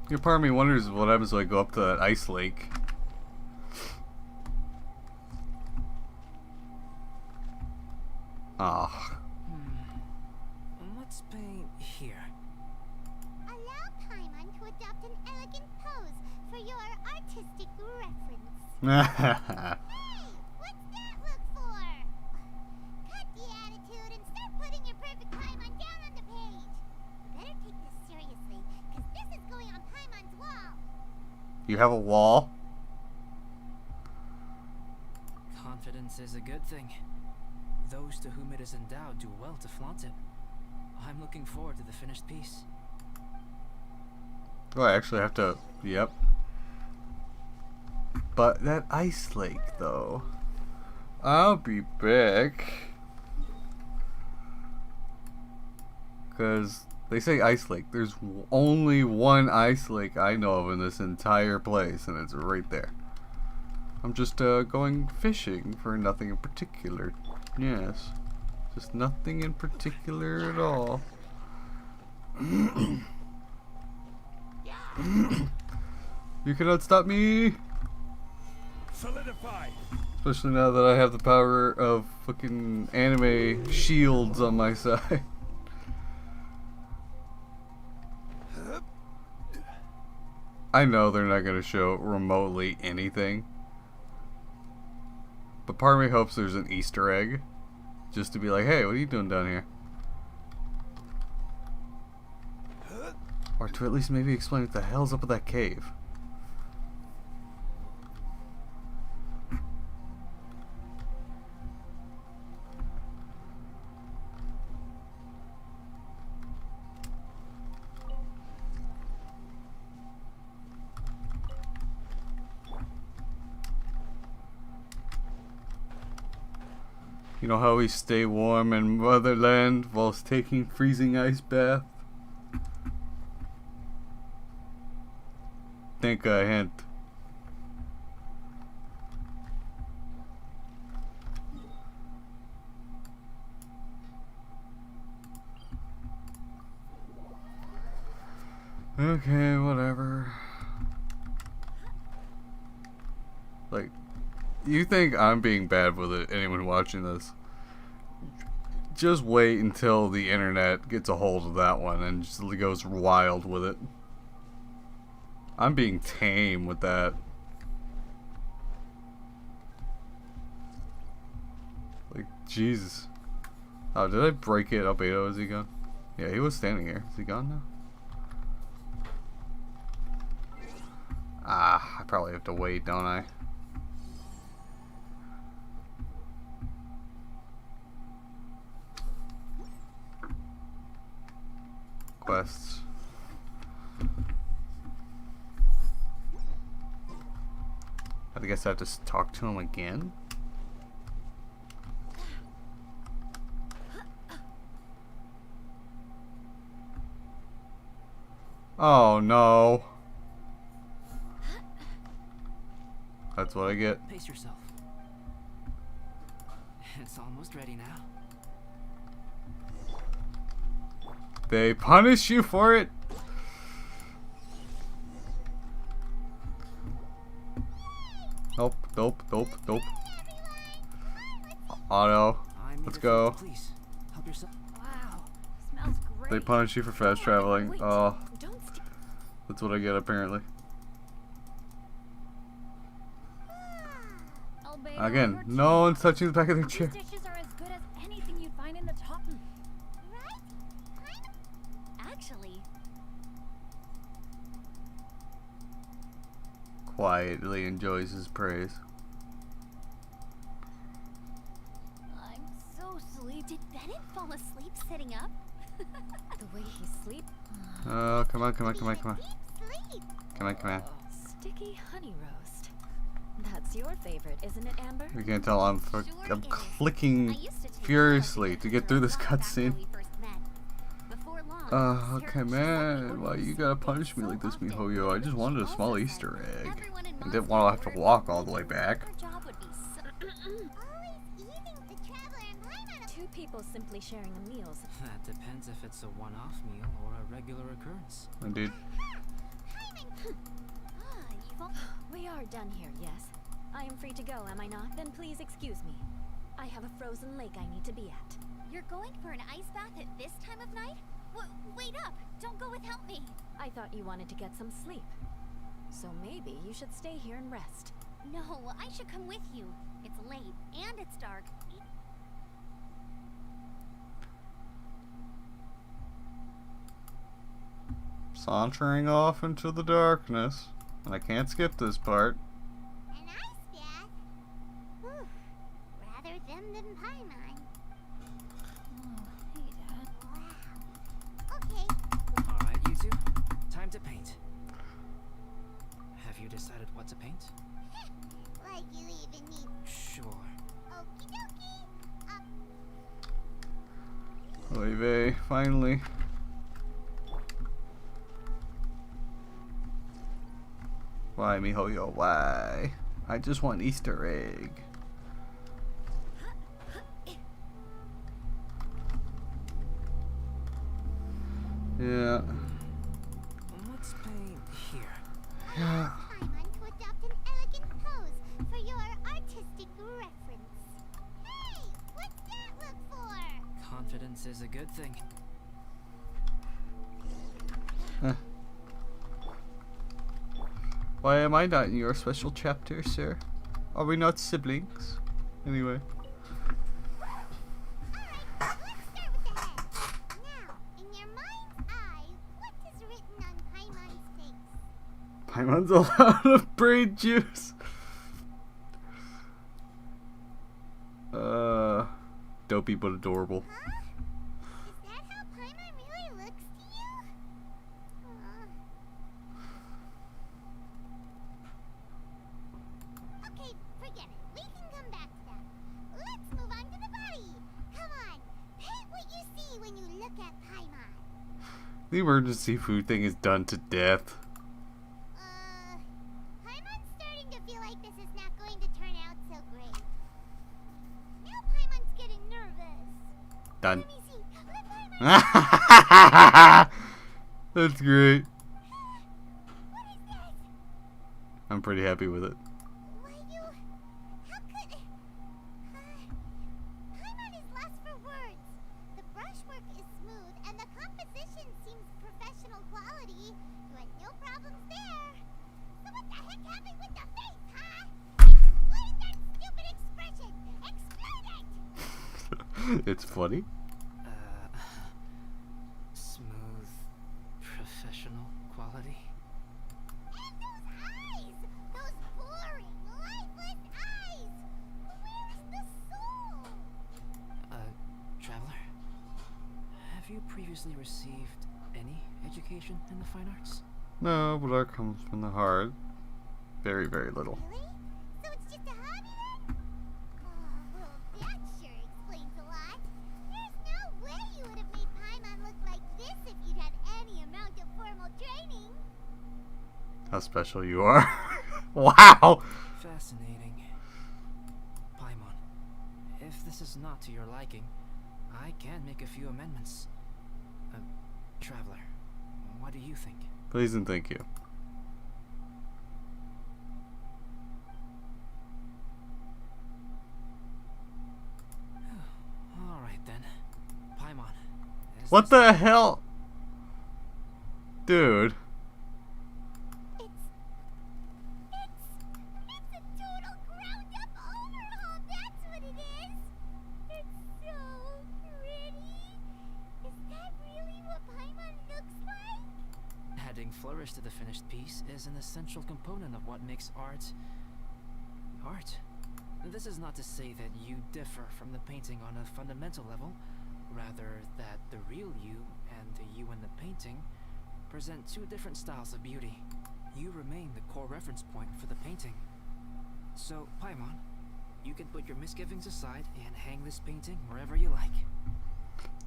Your part of me wonders what happens when I go up to that ice lake. Ah. Let's paint here. Allow Paimon to adopt an elegant pose for your artistic reference. Hey, what's that look for? Cut the attitude and start putting your perfect Paimon down on the page. You better take this seriously, because this is going on Paimon's wall. You have a wall? Confidence is a good thing. Those to whom it is endowed do well to flaunt it. I'm looking forward to the finished piece. Oh, I actually have to... Yep. But that ice lake, though. I'll be back. Because they say ice lake. There's only one ice lake I know of in this entire place, and it's right there. I'm just going fishing for nothing in particular. Yes. Just nothing in particular at all. You cannot stop me! Solidify. Especially now that I have the power of fucking anime shields on my side. I know they're not going to show remotely anything. But part of me hopes there's an Easter egg. Just to be like, hey, what are you doing down here? Or to at least maybe explain what the hell's up with that cave. You know how we stay warm in motherland whilst taking freezing ice bath? Think a hint. Okay, whatever. Like, you think I'm being bad with it, anyone watching this? Just wait until the internet gets a hold of that one and just goes wild with it. I'm being tame with that. Like, Jesus. Oh, did I break it? Albedo, is he gone? Yeah, he was standing here. Is he gone now? Ah, I probably have to wait, don't I? Quests. I guess I have to talk to him again. Oh no. That's what I get. Pace yourself. It's almost ready now. They punish you for it. Nope, nope, nope, nope. Auto. Let's go. Please, help yourself. Wow, smells great. They punish you for fast traveling. Wait, Oh, don't st- that's what I get apparently. Albedo, Again, your no one's touching the back of their chair. These dishes are as good as anything you'd find in the top. Actually, quietly enjoys his praise. I'm so sleepy. Did Bennett fall asleep sitting up? The way he sleeps. Oh, come on, come on, come on, Be a come on. deep sleep. Come on, come on. Sticky honey roast. That's your favorite, isn't it, Amber? You can't tell I'm Sure I'm is. I clicking used to take furiously television to get for through a this while back when cutscene. we first met. Before long, Oh, Sarah okay, just let me man. order Why the you same gotta thing punish me so like this, often. MiHoYo? I just She wanted a also small said Easter egg. everyone in I didn't Moscow want to have to ordered walk one all the way week, back. her job would be so always eating the traveler and Paimon. Two people simply sharing a meal. That depends if it's a one-off meal or a regular occurrence. Indeed. We are done here, yes? I am free to go, am I not? Then please excuse me. I have a frozen lake I need to be at. You're going for an ice bath at this time of night? Wait up! Don't go without me! I thought you wanted to get some sleep. So maybe you should stay here and rest. No, I should come with you. It's late, and it's dark. Sauntering off into the darkness. And I can't skip this part. An ice bath? Whew. Rather them than Paimon. Oh, hey, Dad. Wow. Okay. Alright, you two. Time to paint. Have you decided what to paint? Like you even need... Sure. Okie dokie. Oy vey, finally. Why, MiHoYo? Why? I just want Easter egg. Yeah. Let's paint here. Yeah. Paimon to adopt an elegant pose for your artistic reference. Hey! What's that look for? Confidence is a good thing. Why am I not in your special chapter, sir? Are we not siblings? Anyway. Alright, let's start with the head. Now, in your mind's eye, what is written on Paimon's face? Paimon's a lot of brain juice. Dopey but adorable. Huh? Is that how Paimon really looks to you? Okay, forget it. We can come back to that. Let's move on to the body. Come on, paint what you see when you look at Paimon. The emergency food thing is done to death. Paimon's starting to feel like this is not going to turn out so great. Now Paimon's getting nervous. Done. Let me see. Let Paimon... That's great. What is that? I'm pretty happy with it. Why you... How could... Paimon is lost for words. The brushwork is smooth, and the composition seems professional quality. You had no problems there. So what the heck happened with the face, huh? Explain that stupid expression! Explain it! It's funny. Smooth, professional quality. And those eyes! Those boring, lifeless eyes! Where's the soul? Traveler, have you previously received any education in the fine arts? No, but art comes from the heart. Very, very little. Really? So it's just a hobby then? Oh, well, that sure explains a lot. There's no way you would have made Paimon look like this if you'd had any amount of formal training. How special you are. Wow! Fascinating. Paimon, if this is not to your liking, I can make a few amendments. Traveler, what do you think? Please and thank you. Alright then. Paimon. is What this- the hell? Dude. It's a total ground-up overhaul, that's what it is! It's so pretty! Is that really what Paimon looks like? Adding flourish to the finished piece is an essential component of what makes art art. This is not to say that you differ from the painting on a fundamental level, rather that the real you and the you in the painting present two different styles of beauty. You remain the core reference point for the painting. So, Paimon, you can put your misgivings aside and hang this painting wherever you like.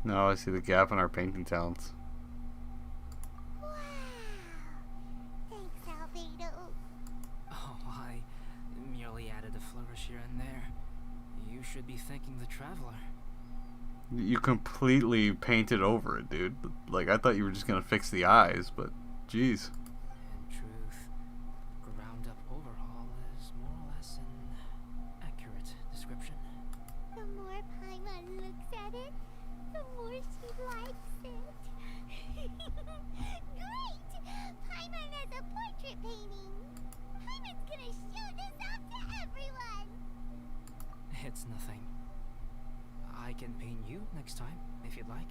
Now I see the gap in our painting talents. Wow. Thanks, Albedo. Oh, I merely added a flourish here and there. You should be thanking the traveler. You completely painted over it, dude. Like, I thought you were just gonna fix the eyes, but jeez. In truth, ground-up overhaul is more or less an accurate description. The more Paimon looks at it, the more she likes it. Great! Paimon has a portrait painting. Paimon's gonna show this off to everyone. It's nothing. I can paint you next time, if you'd like.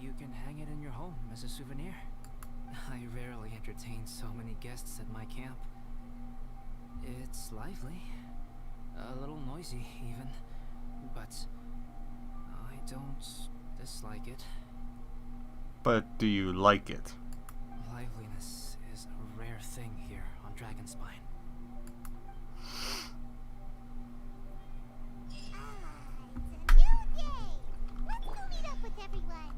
You can hang it in your home as a souvenir. I rarely entertain so many guests at my camp. It's lively. A little noisy, even. But I don't dislike it. But do you like it? Liveliness is a rare thing here on Dragonspine. It's a new day. Let's go meet up with everyone.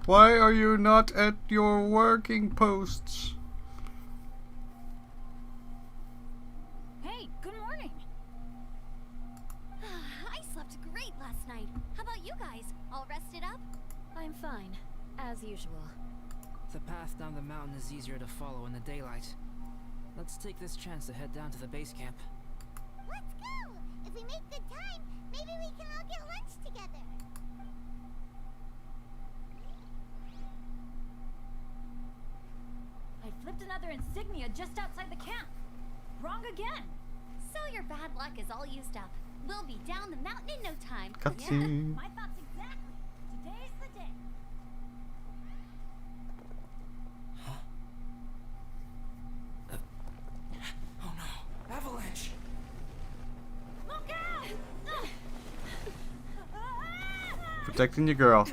Why are you not at your working posts? Hey, good morning. I slept great last night. How about you guys? All rested up? I'm fine, as usual. The path down the mountain is easier to follow in the daylight. Let's take this chance to head down to the base camp. Let's go. If we make good time, maybe we can all get lunch together. I flipped another insignia just outside the camp. Wrong again. So your bad luck is all used up. We'll be down the mountain in no time. Cutscene. My thoughts exactly. Today's the day. Oh no! Avalanche! Look out! Protecting your girl.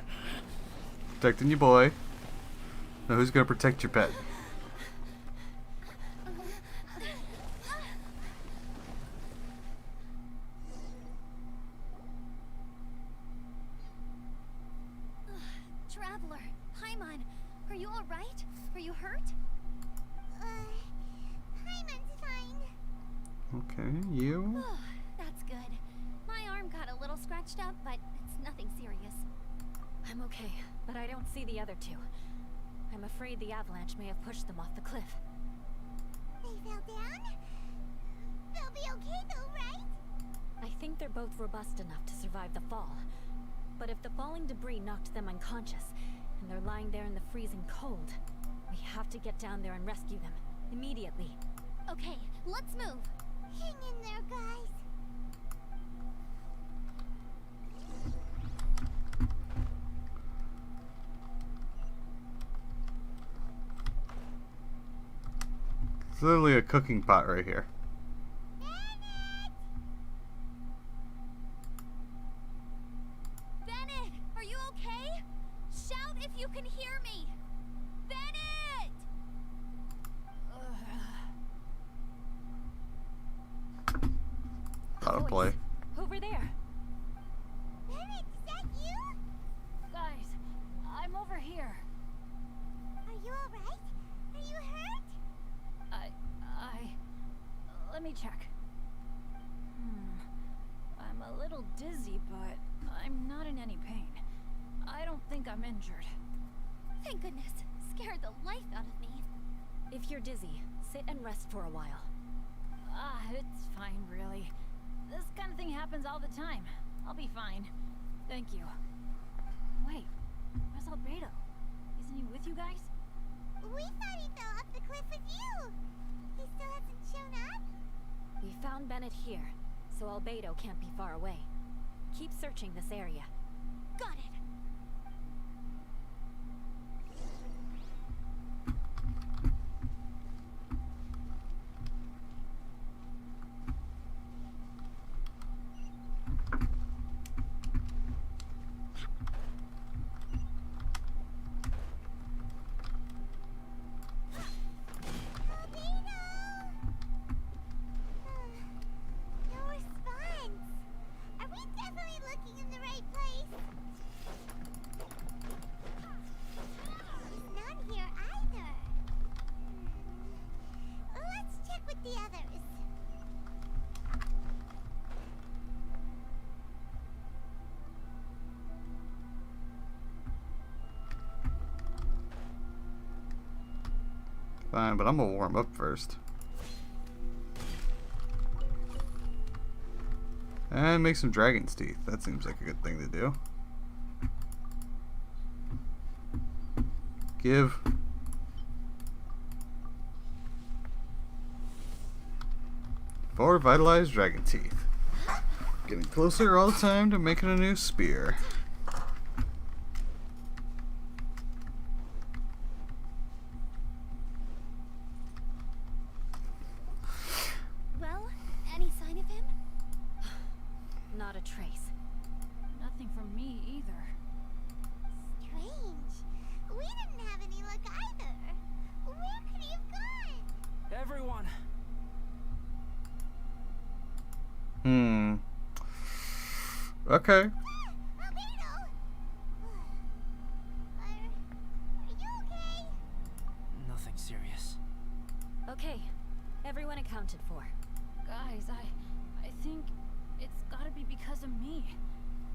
Protecting your boy. Now who's gonna protect your pet? Traveler, Paimon, are you all right? Are you hurt? Paimon's fine. Okay, you? That's good. My arm got a little scratched up, but it's nothing serious. I'm okay, but I don't see the other two. I'm afraid the avalanche may have pushed them off the cliff. They fell down? They'll be okay though, right? I think they're both robust enough to survive the fall. But if the falling debris knocked them unconscious, and they're lying there in the freezing cold, we have to get down there and rescue them. Immediately. Okay, let's move. Hang in there, guys. It's literally a cooking pot right here. Bennett, are you okay? Shout if you can hear me. Bennett! Gotta play. Over there. Bennett, is that you? Guys, I'm over here. Are you alright? Are you hurt? Let me check. I'm a little dizzy, but I'm not in any pain. I don't think I'm injured. Thank goodness. Scared the life out of me. If you're dizzy, sit and rest for a while. It's fine, really. This kind of thing happens all the time. I'll be fine. Thank you. Wait, where's Albedo? Isn't he with you guys? We thought he fell off the cliff with you. He still hasn't shown up? We found Bennett here, so Albedo can't be far away. Keep searching this area. Got it. Fine, but I'm gonna warm up first. And make some dragon's teeth. That seems like a good thing to do. Give. 4 vitalized dragon teeth. Getting closer all the time to making a new spear. Well, any sign of him? Not a trace. Nothing from me either. Strange. We didn't have any luck either. Where could he have gone? Everyone! Okay. Albedo! Are you okay? Nothing serious. Okay, everyone accounted for. Guys, I think it's gotta be because of me.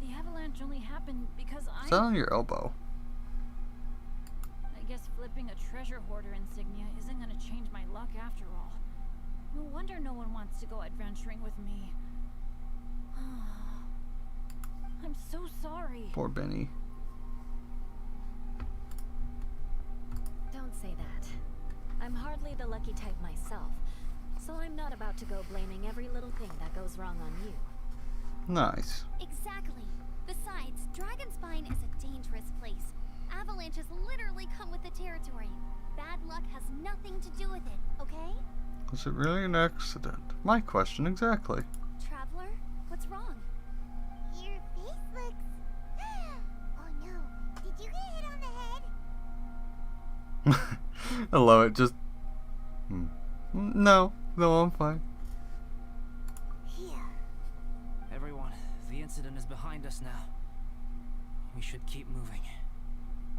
The avalanche only happened because Is that on your elbow? I guess flipping a treasure hoarder insignia isn't gonna change my luck after all. No wonder no one wants to go adventuring with me. I'm so sorry. Poor Benny. Don't say that. I'm hardly the lucky type myself, so I'm not about to go blaming every little thing that goes wrong on you. Nice. Exactly. Besides, Dragonspine is a dangerous place. Avalanches literally come with the territory. Bad luck has nothing to do with it, okay? Was it really an accident? My question exactly. Traveler, what's wrong? Your face looks... Oh no, did you get hit on the head? I love it. Just. No, I'm fine. Here. Everyone, the incident is behind us now. We should keep moving.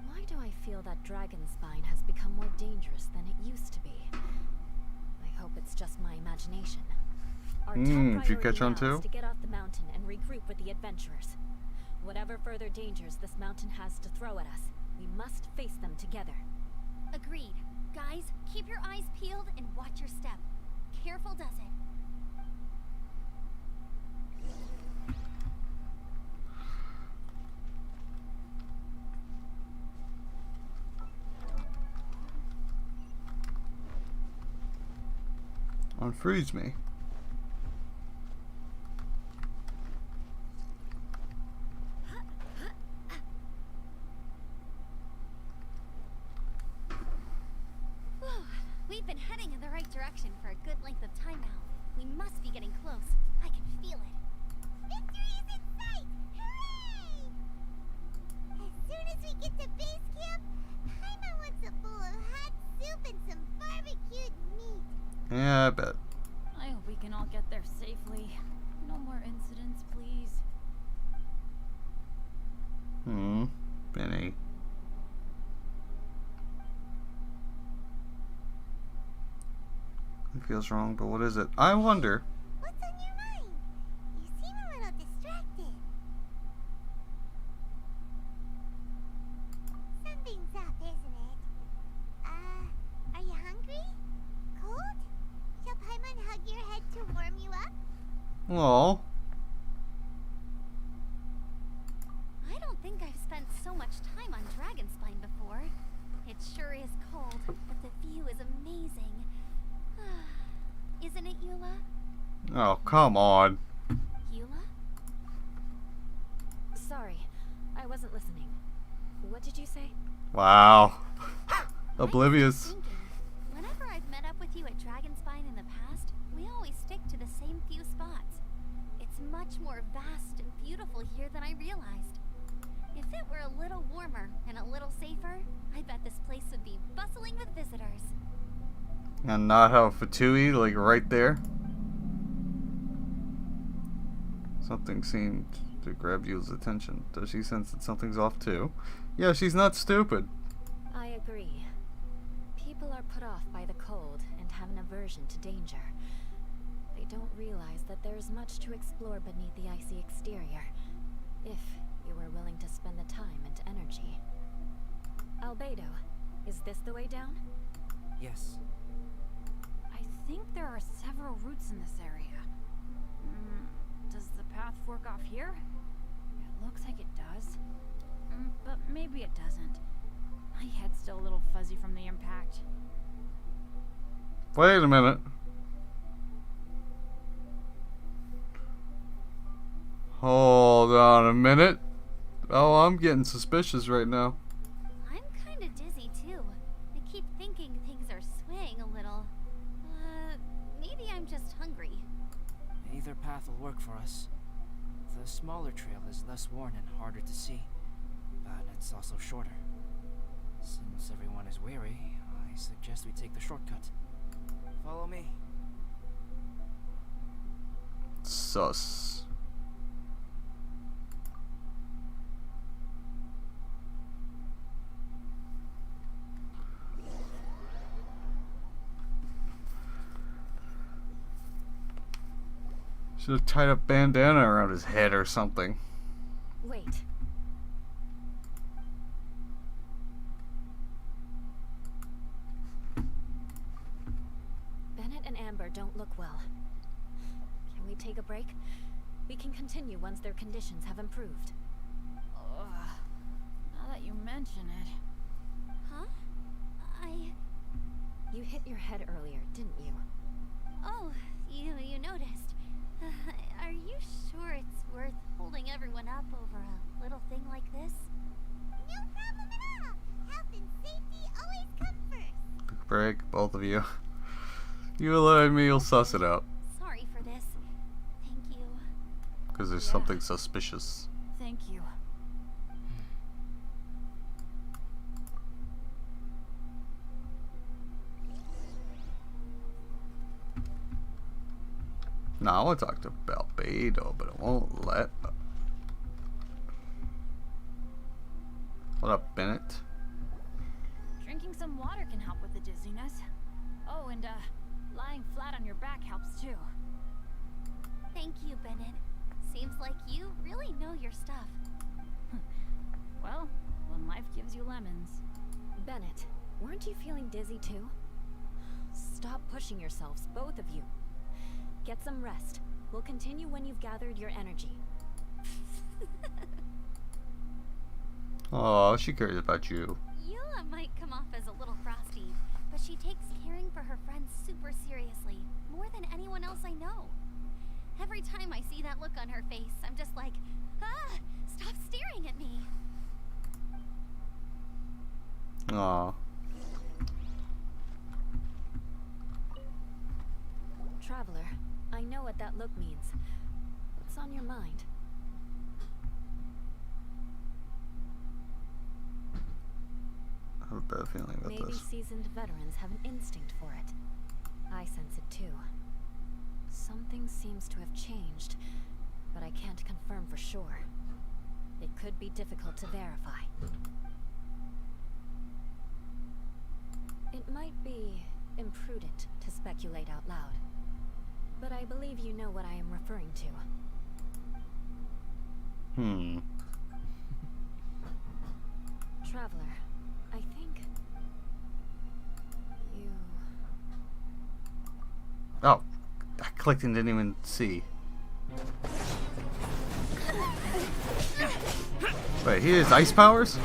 Why do I feel that Dragonspine has become more dangerous than it used to be? I hope it's just my imagination. Our top did you priority catch on now too? is to get off the mountain and regroup with the adventurers. Whatever further dangers this mountain has to throw at us, we must face them together. Agreed. Guys, keep your eyes peeled and watch your step. Careful does it. Unfreeze me. Whew. We've been heading in the right direction for a good length of time now. We must be getting close. I can feel it. Victory is in sight! Hooray! As soon as we get to base camp, Paimon wants a bowl of hot soup and some barbecued meat. Yeah, I bet. I hope we can all get there safely. No more incidents, please. Benny. It feels wrong, but what is it? I wonder. What's on your mind? You seem a little distracted. Something's up, isn't it? Are you hungry? Cold? Shall Paimon hug your head to warm you up? Aw. I don't think I've spent so much time on Dragonspine before. It sure is cold, but the view is amazing. Isn't it, Eula? Oh, come on. Eula? Sorry, I wasn't listening. What did you say? Wow. I was Oblivious. thinking, whenever I've met up with you at Dragonspine in the past, we always stick to the same few spots. It's much more vast and beautiful here than I realized. If it were a little warmer and a little safer, I bet this place would be bustling with visitors. And not have Fatui, like, right there. Something seemed to grab Yule's attention. Does she sense that something's off too? Yeah, she's not stupid. I agree. People are put off by the cold and have an aversion to danger. They don't realize that there is much to explore beneath the icy exterior, if you were willing to spend the time and energy. Albedo, is this the way down? Yes. I think there are several routes in this area. Does the path fork off here? It looks like it does. But maybe it doesn't. My head's still a little fuzzy from the impact. Wait a minute. Hold on a minute. Oh, I'm getting suspicious right now. I'm kinda dizzy too. I keep thinking things are swaying a little. Maybe I'm just hungry. Either path will work for us. The smaller trail is less worn and harder to see, but it's also shorter. Since everyone is weary, I suggest we take the shortcut. Follow me. Sus. Should have tied a bandana around his head or something. Wait. Bennett and Amber don't look well. Can we take a break? We can continue once their conditions have improved. Ugh. Now that you mention it. Huh? You hit your head earlier, didn't you? Oh, you noticed. Are you sure it's worth holding everyone up over a little thing like this? No problem at all. Health and safety always come first. Break, both of you. You and me will suss it out. Sorry for this. Thank you. Because there's Yeah. something suspicious. Thank you. Nah, I want to talk to Balbedo, but it won't let. What up, Bennett? Drinking some water can help with the dizziness. Oh, and lying flat on your back helps too. Thank you, Bennett. Seems like you really know your stuff. Well, when life gives you lemons. Bennett, weren't you feeling dizzy too? Stop pushing yourselves, both of you. Get some rest. We'll continue when you've gathered your energy. Oh, she cares about you. Eula might come off as a little frosty, but she takes caring for her friends super seriously, more than anyone else I know. Every time I see that look on her face, I'm just like, stop staring at me. Aw. Traveler, I know what that look means. What's on your mind? I have a bad feeling about Maybe this. seasoned veterans have an instinct for it. I sense it too. Something seems to have changed, but I can't confirm for sure. It could be difficult to verify. It might be imprudent to speculate out loud, but I believe you know what I am referring to. Traveler, I think you... Oh, I clicked and didn't even see. Wait, he has ice powers?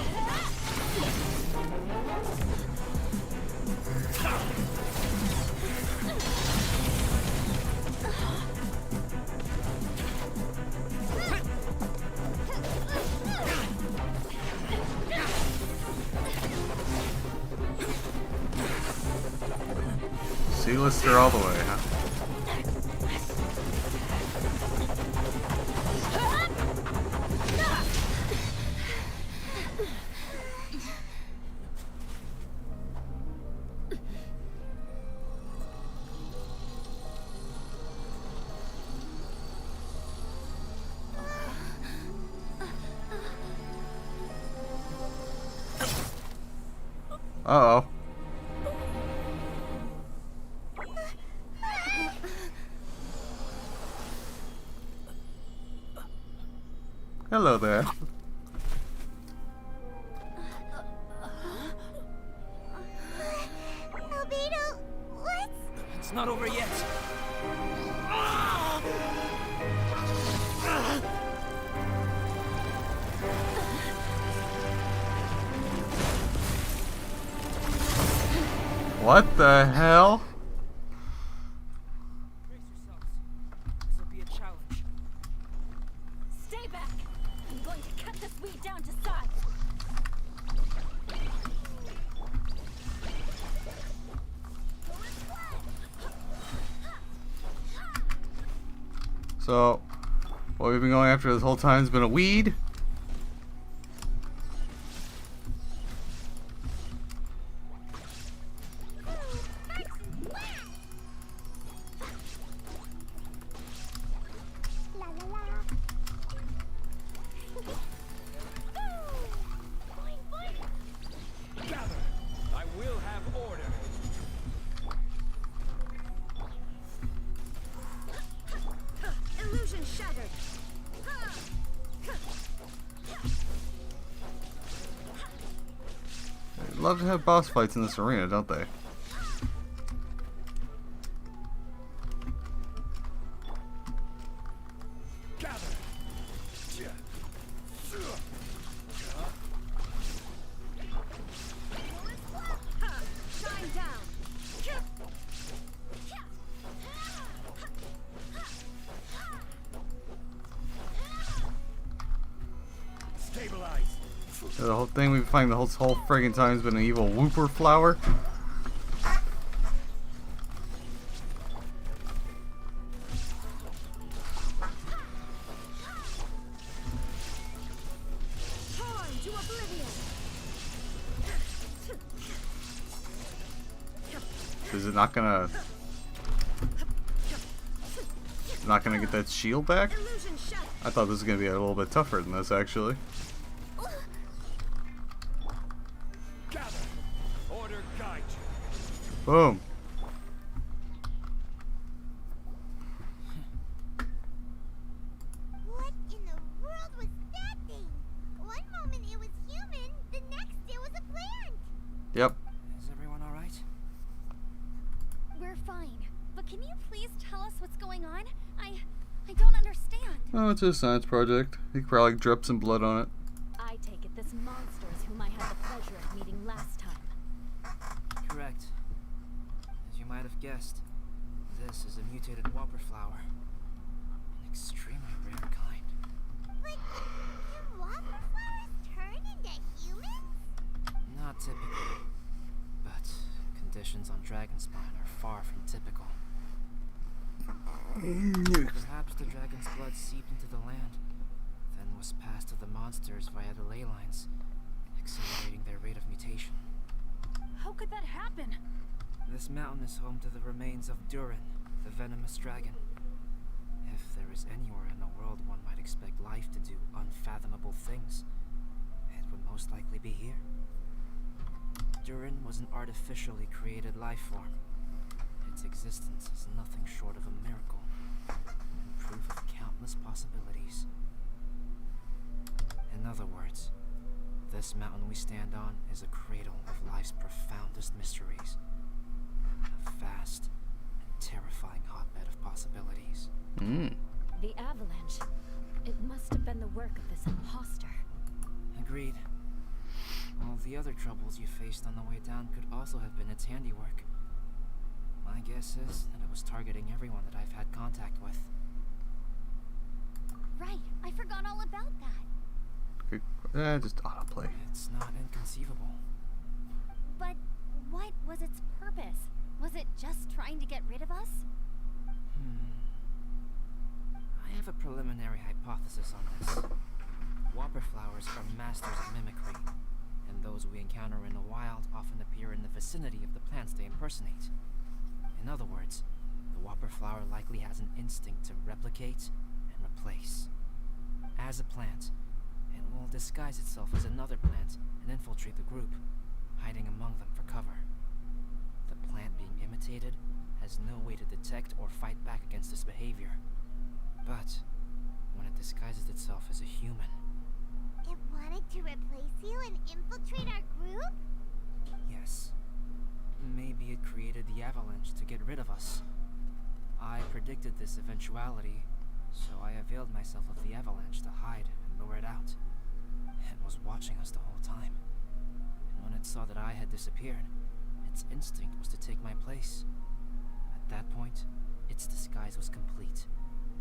C-lister all the way, huh? Uh-oh. Hello there. Albedo! It's not over yet. What the hell? Brace yourselves. This will be a challenge. Stay back! I'm going to cut this weed down to size. So, what we've been going after this whole time has been a weed. La la la. Boing, boing. Gather! I will have order. Illusion shattered. They love to have boss fights in this arena, don't they? Gather! Shine down. Stabilize! The whole thing we've been finding the whole friggin' time has been an evil whooper flower. Torn to oblivion. Is it not gonna get that shield back? Illusion shattered. I thought this was gonna be a little bit tougher than this actually. Gather! Order guide you. Boom. What in the world was that thing? One moment it was human, the next it was a plant. Yep. Is everyone all right? We're fine. But can you please tell us what's going on? I don't understand. Oh, it's a science project. He could probably drip some blood on it. I take it this monster is whom I had the pleasure of meeting last time. Correct. As you might have guessed, this is a mutated whopper flower. An extremely rare kind. But can whopper flowers turn into humans? Not typically, but conditions on Dragonspine are far from typical. Perhaps the dragon's blood seeped into the land, then was passed to the monsters via the ley lines, accelerating their rate of mutation. How could that happen? This mountain is home to the remains of Durin, the venomous dragon. If there is anywhere in the world one might expect life to do unfathomable things, it would most likely be here. Durin was an artificially created life form. Its existence is nothing short of a miracle, and proof of countless possibilities. In other words, this mountain we stand on is a cradle of life's profoundest mysteries. A vast and terrifying hotbed of possibilities. The avalanche. It must have been the work of this imposter. Agreed. All the other troubles you faced on the way down could also have been its handiwork. My guess is that it was targeting everyone that I've had contact with. Right, I forgot all about that. Just autoplay. It's not inconceivable. But what was its purpose? Was it just trying to get rid of us? I have a preliminary hypothesis on this. Whopper flowers are masters of mimicry, and those we encounter in the wild often appear in the vicinity of the plants they impersonate. In other words, the whopper flower likely has an instinct to replicate and replace. As a plant, it will disguise itself as another plant and infiltrate the group, hiding among them for cover. The plant being imitated has no way to detect or fight back against this behavior. But when it disguises itself as a human, It wanted to replace you and infiltrate our group? yes. maybe it created the avalanche to get rid of us. I predicted this eventuality, so I availed myself of the avalanche to hide and lure it out. It was watching us the whole time. And when it saw that I had disappeared, its instinct was to take my place. At that point, its disguise was complete,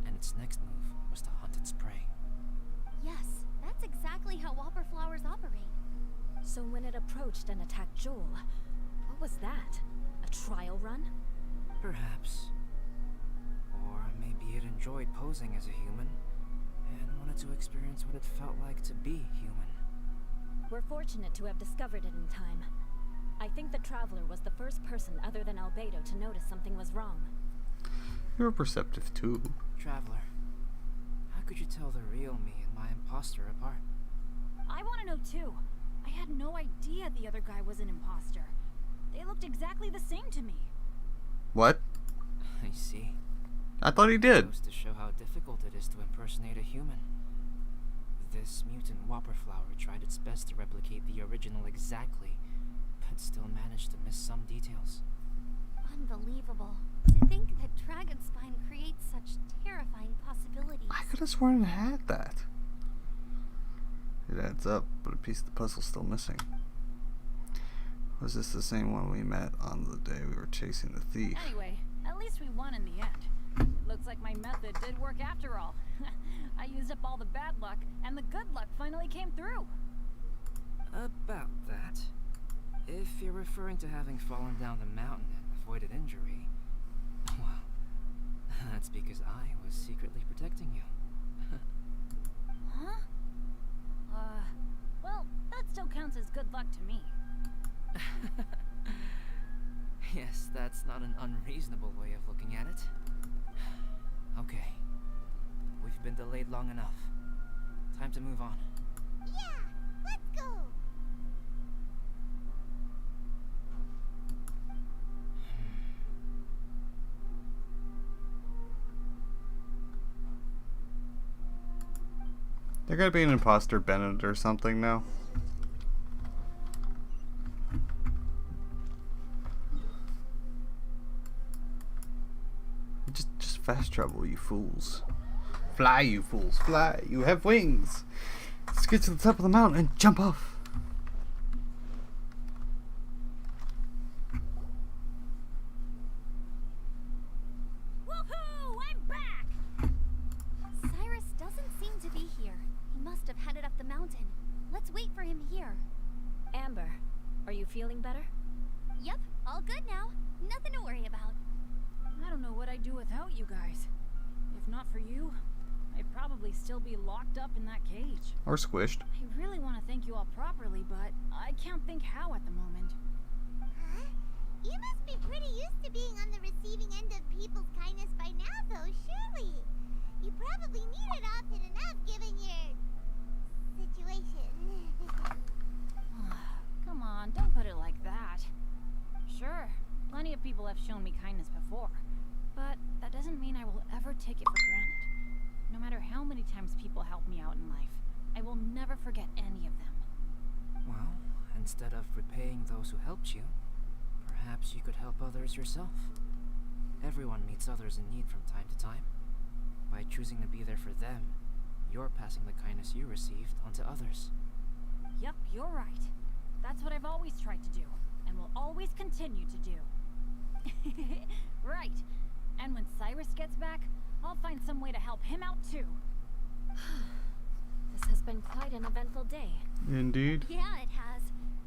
and its next move was to hunt its prey. Yes, that's exactly how whopper flowers operate. So when it approached and attacked Joel, what was that? A trial run? Perhaps. Or maybe it enjoyed posing as a human, and wanted to experience what it felt like to be human. We're fortunate to have discovered it in time. I think the Traveler was the first person other than Albedo to notice something was wrong. You're perceptive too. Traveler, how could you tell the real me and my imposter apart? I want to know too. I had no idea the other guy was an imposter. They looked exactly the same to me. What? I see. I thought he did. Goes to show how difficult it is to impersonate a human. This mutant whopper flower tried its best to replicate the original exactly, but still managed to miss some details. Unbelievable. To think that Dragonspine creates such terrifying possibilities. I could have sworn it had that. It adds up, but a piece of the puzzle's still missing. Was this the same one we met on the day we were chasing the thief? Anyway, at least we won in the end. It looks like my method did work after all. I used up all the bad luck, and the good luck finally came through. About that. If you're referring to having fallen down the mountain and avoided injury, well, that's because I was secretly protecting you. Huh? Well, that still counts as good luck to me. Yes, that's not an unreasonable way of looking at it. Okay. We've been delayed long enough. Time to move on. Yeah, let's go. There gotta be an imposter Bennett or something now. Just fast travel, you fools. Fly, you fools, fly. You have wings. Let's get to the top of the mountain and jump off. Woohoo! I'm back! Cyrus doesn't seem to be here. He must have headed up the mountain. Let's wait for him here. Amber, are you feeling better? Yep, all good now. Nothing to worry about. I don't know what I'd do without you guys. If not for you, I'd probably still be locked up in that cage. Or squished. I really want to thank you all properly, but I can't think how at the moment. Huh? You must be pretty used to being on the receiving end of people's kindness by now, though, surely. You probably need it often enough, given your situation. Come on, don't put it like that. Sure, plenty of people have shown me kindness before, but that doesn't mean I will ever take it for granted. No matter how many times people help me out in life, I will never forget any of them. Well, instead of repaying those who helped you, perhaps you could help others yourself. Everyone meets others in need from time to time. By choosing to be there for them, you're passing the kindness you received onto others. Yep, you're right. That's what I've always tried to do, and will always continue to do. Right. And when Cyrus gets back, I'll find some way to help him out too. This has been quite an eventful day. Indeed. Yeah, it has.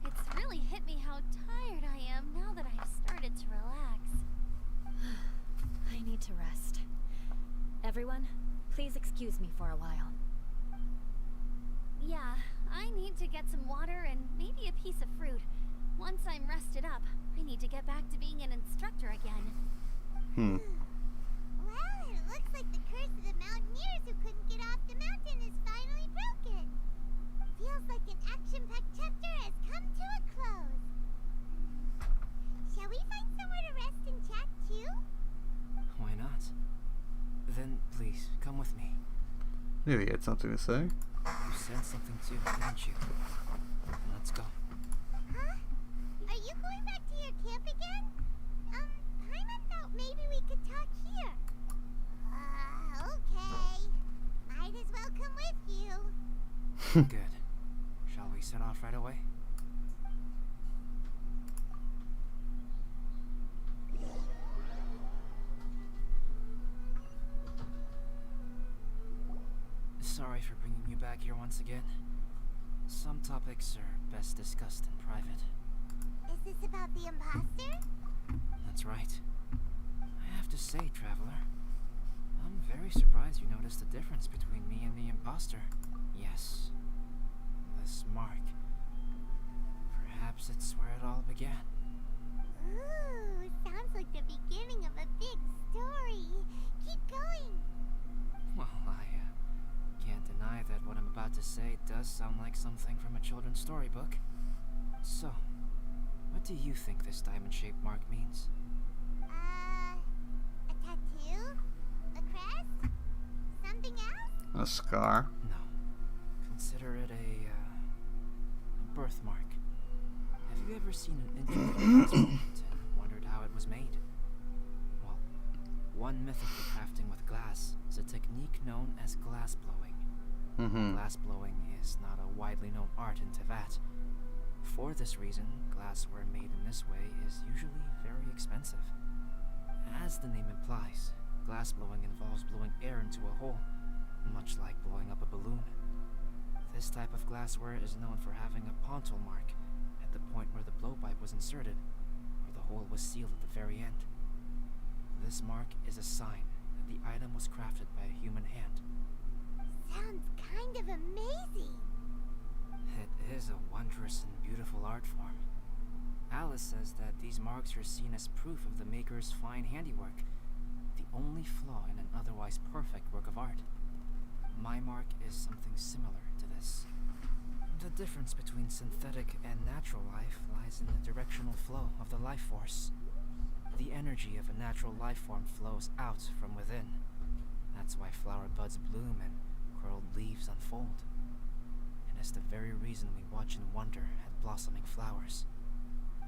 It's really hit me how tired I am now that I've started to relax. I need to rest. Everyone, please excuse me for a while. Yeah, I need to get some water and maybe a piece of fruit. Once I'm rested up, I need to get back to being an instructor again. Well, it looks like the curse of the mountaineers who couldn't get off the mountain is finally broken. Feels like an action-packed chapter has come to a close. Shall we find somewhere to rest and chat too? Why not? Then please, come with me. Maybe he had something to say. You said something too, didn't you? Let's go. Huh? Are you going back to your camp again? Paimon thought maybe we could talk here. Okay. Might as well come with you. Good. Shall we set off right away? Sorry for bringing you back here once again. Some topics are best discussed in private. Is this about the imposter? That's right. I have to say, Traveler, I'm very surprised you noticed the difference between me and the imposter. Yes, this mark. Perhaps it's where it all began. Ooh, sounds like the beginning of a big story. Keep going. Well, I can't deny that what I'm about to say does sound like something from a children's storybook. So, what do you think this diamond-shaped mark means? A tattoo? A crest? Something else? A scar. No. Consider it a birthmark. Have you ever seen an intricate glass mold and wondered how it was made? Well, one method for crafting with glass is a technique known as glass blowing. Glass blowing is not a widely known art in Teyvat. For this reason, glassware made in this way is usually very expensive. As the name implies, glass blowing involves blowing air into a hole, much like blowing up a balloon. This type of glassware is known for having a pontal mark at the point where the blowpipe was inserted, where the hole was sealed at the very end. This mark is a sign that the item was crafted by a human hand. Sounds kind of amazing. It is a wondrous and beautiful art form. Alice says that these marks are seen as proof of the maker's fine handiwork, the only flaw in an otherwise perfect work of art. My mark is something similar to this. The difference between synthetic and natural life lies in the directional flow of the life force. The energy of a natural life form flows out from within. That's why flower buds bloom and curled leaves unfold. And it's the very reason we watch and wonder at blossoming flowers.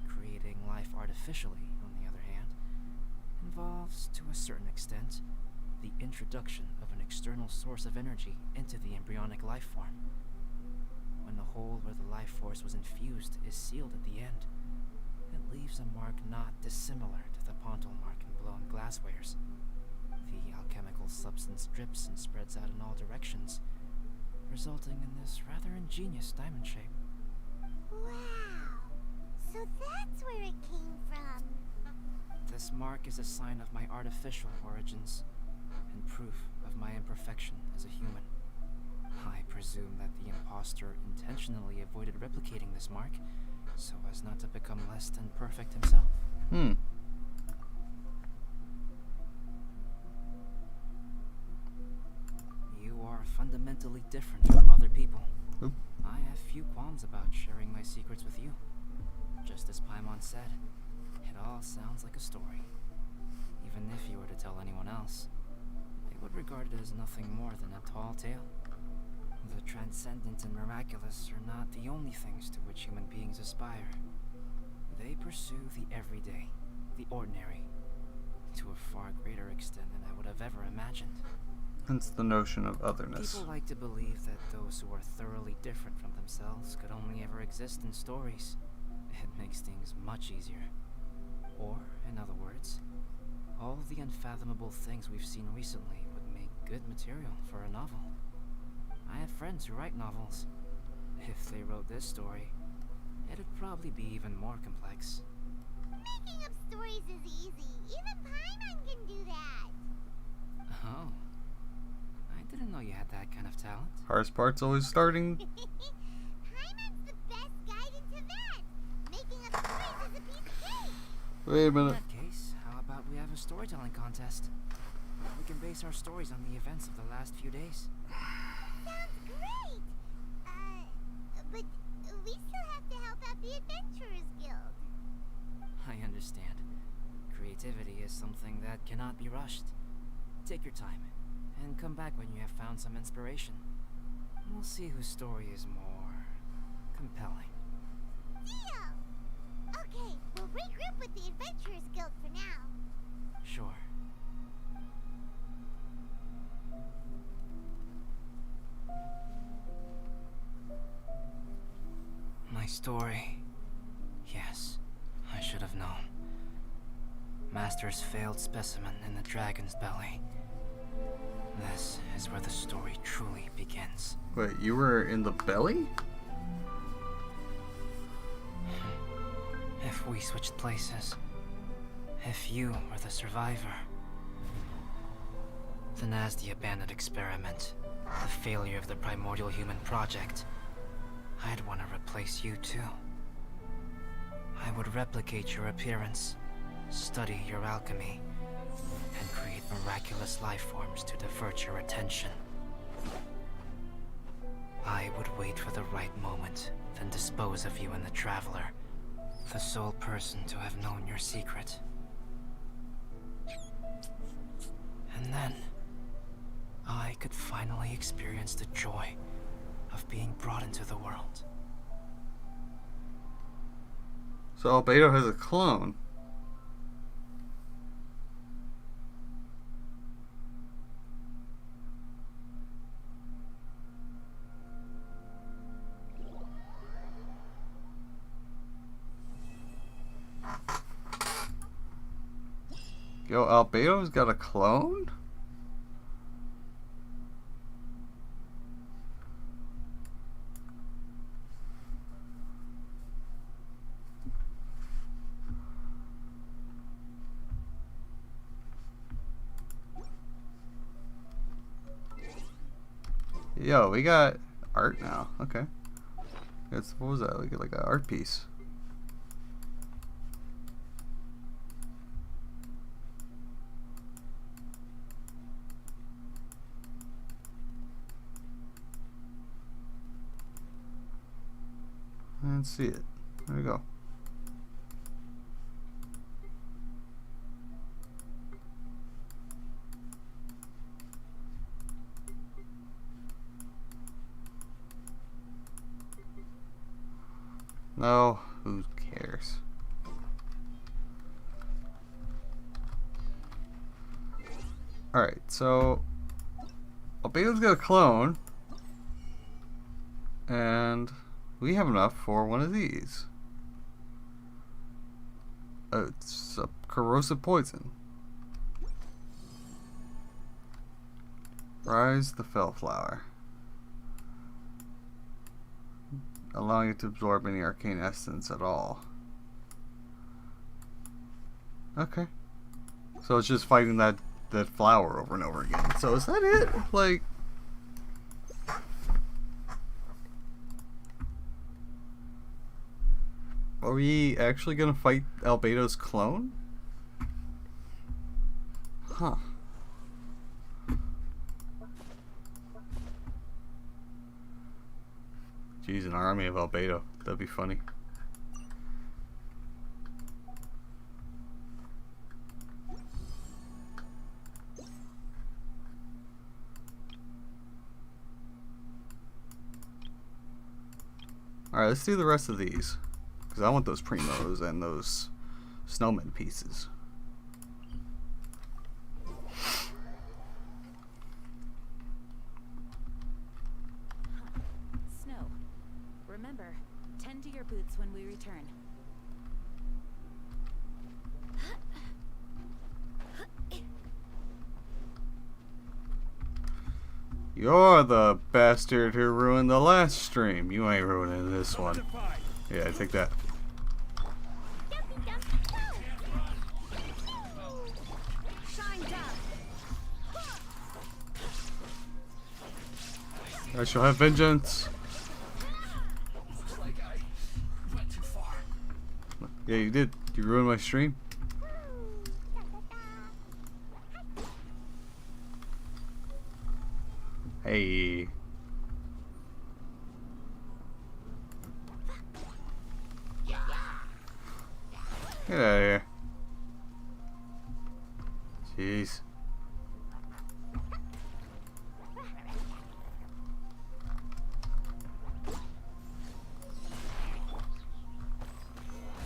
Creating life artificially, on the other hand, involves, to a certain extent, the introduction of an external source of energy into the embryonic life form. When the hole where the life force was infused is sealed at the end, it leaves a mark not dissimilar to the pontal mark in blown glasswares. The alchemical substance drips and spreads out in all directions, resulting in this rather ingenious diamond shape. Wow. So that's where it came from. This mark is a sign of my artificial origins, and proof of my imperfection as a human. I presume that the imposter intentionally avoided replicating this mark, so as not to become less than perfect himself. You are fundamentally different from other people. Oop. I have few qualms about sharing my secrets with you. Just as Paimon said, it all sounds like a story. Even if you were to tell anyone else, they would regard it as nothing more than a tall tale. The transcendent and miraculous are not the only things to which human beings aspire. They pursue the everyday, the ordinary, to a far greater extent than I would have ever imagined. Hence the notion of otherness. People like to believe that those who are thoroughly different from themselves could only ever exist in stories. It makes things much easier. Or, in other words, all the unfathomable things we've seen recently would make good material for a novel. I have friends who write novels. If they wrote this story, it'd probably be even more complex. Making up stories is easy. Even Paimon can do that. Oh. I didn't know you had that kind of talent. Hardest part's always starting. Paimon's the best guide in Teyvat. Making up stories is a piece of cake. Wait a In minute. that case, how about we have a storytelling contest? We can base our stories on the events of the last few days. Sounds great. But we still have to help out the Adventurers Guild. I understand. Creativity is something that cannot be rushed. Take your time, and come back when you have found some inspiration. We'll see whose story is more compelling. Deal! Okay, we'll regroup with the Adventurers Guild for now. Sure. My story. Yes, I should have known. Master's failed specimen in the dragon's belly. This is where the story truly begins. Wait, you were in the belly? If we switched places, if you were the survivor, then as the abandoned experiment, the failure of the primordial human project, I'd want to replace you too. I would replicate your appearance, study your alchemy, and create miraculous life forms to divert your attention. I would wait for the right moment, then dispose of you and the Traveler, the sole person to have known your secret. And then, I could finally experience the joy of being brought into the world. So Albedo has a clone. Yo, Albedo's got a clone? Yo, we got art now. Okay. That's, what was that? Like an art piece. Let's see it. There we go. No, who cares? Alright, so Albedo's got a clone, and we have enough for one of these. It's a corrosive poison. Rise the Fellflower, allowing it to absorb any arcane essence at all. Okay. So it's just fighting that flower over and over again. So is that it? Like, are we actually gonna fight Albedo's clone? Huh. Jeez, an army of Albedo. That'd be funny. Alright, let's do the rest of these. Because I want those primos and those snowman pieces. Snow, remember, tend to your boots when we return. You're the bastard who ruined the last stream. You ain't ruining this one. Yeah, take that. Dumpy, dumpy, go! Shine down! I shall have vengeance. Looks like I went too far. Yeah, you did. You ruined my stream. Hey. Get out of here. Jeez.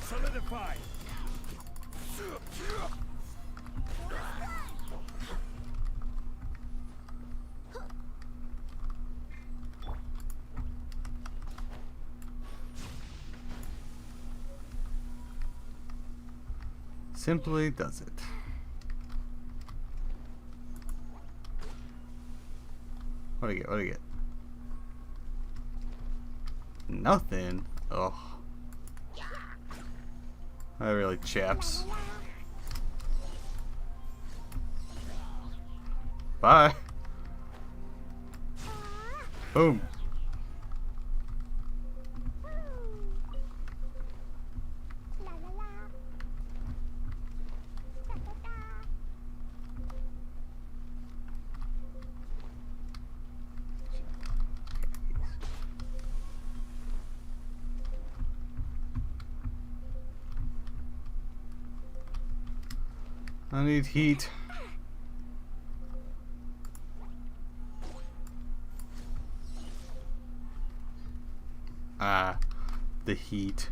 Solidify. simply does it. What do I get? What do I get? Nothing. Ugh. That really chaps. Bye. Boom. La la la. Da da da. I need heat. Ah, the heat.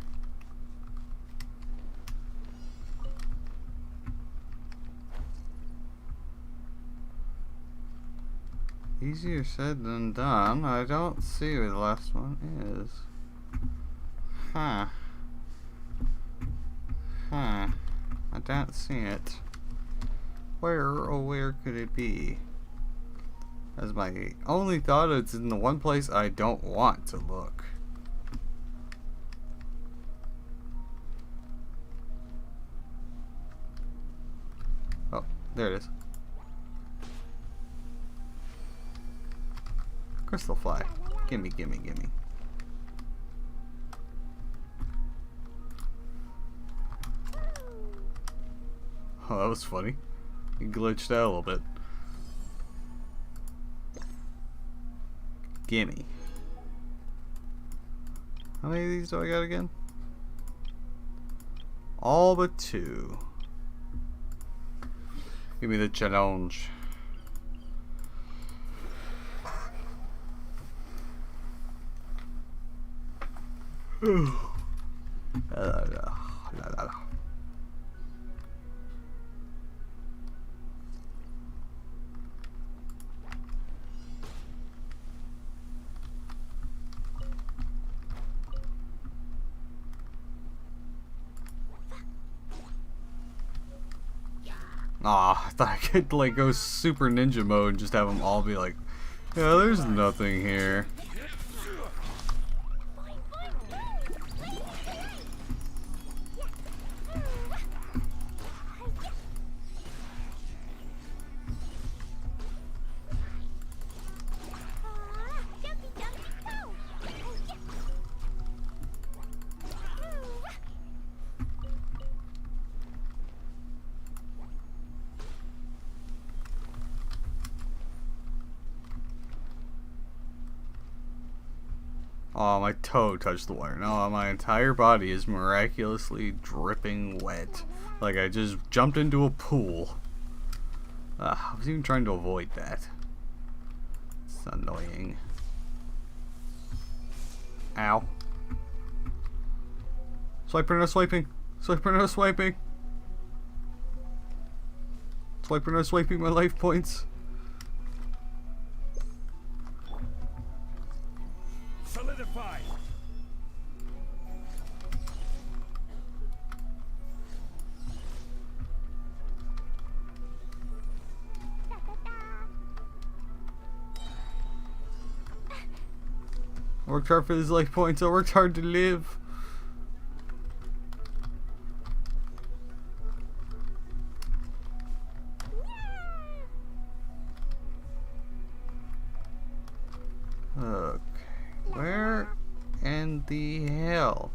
Easier said than done. I don't see where the last one is. Huh. Huh. I don't see it. Where, oh where could it be? As my only thought, it's in the one place I don't want to look. Oh, there it is. Crystal fly. Gimme, gimme, gimme. Oh, that was funny. It glitched out a little bit. Gimme. How many of these do I got again? All but 2. Give me the challenge. Aw, I thought I could like go super ninja mode and just have them all be like, yeah, there's nothing here. Oh, my toe touched the water. No, my entire body is miraculously dripping wet. Like I just jumped into a pool. I was even trying to avoid that. It's annoying. Ow. Swiper, no swiping. Swiper, no swiping. Swiper, no swiping my life points. Solidify. Da da da. I worked hard for these life points. I worked hard to live. Okay. Where in the hell?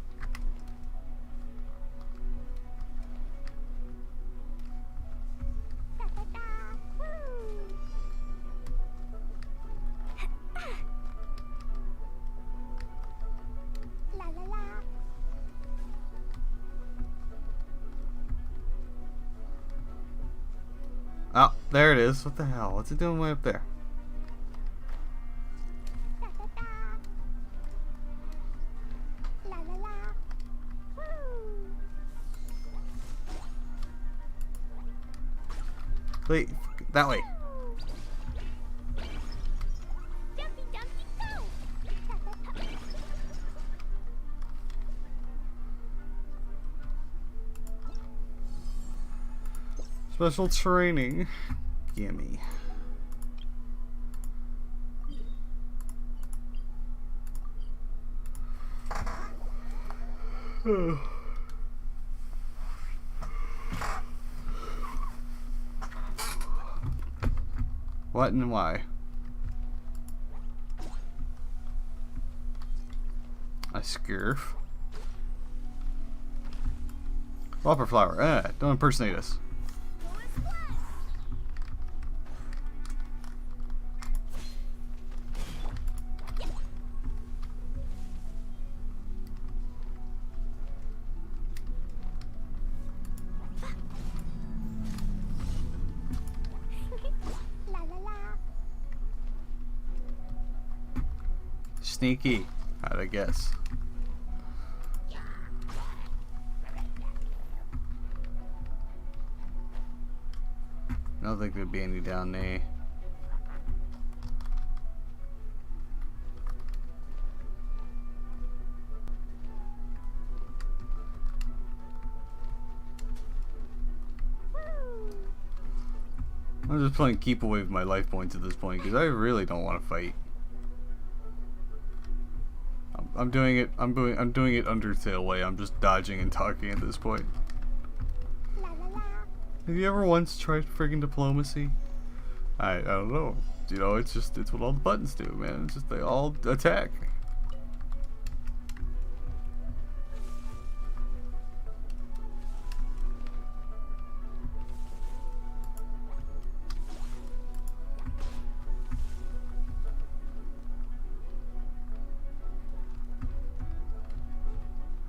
Da da da. Woo. La la la. Oh, there it is. What the hell? What's it doing way up there? Da da da. La la la. Woo. Wait, that way. Jumpy jumpy go. Da da da. Special training. Gimme. What and why? A scurf. Whopper flower. Don't impersonate us. La la la. Sneaky. How'd I guess? I don't think there'd be any down there. I'm just playing keep away with my life points at this point because I really don't want to fight. I'm doing it. I'm doing it Undertale way. I'm just dodging and talking at this point. La la la. Have you ever once tried friggin' diplomacy? I don't know. You know, it's what all the buttons do, man. It's just they all attack.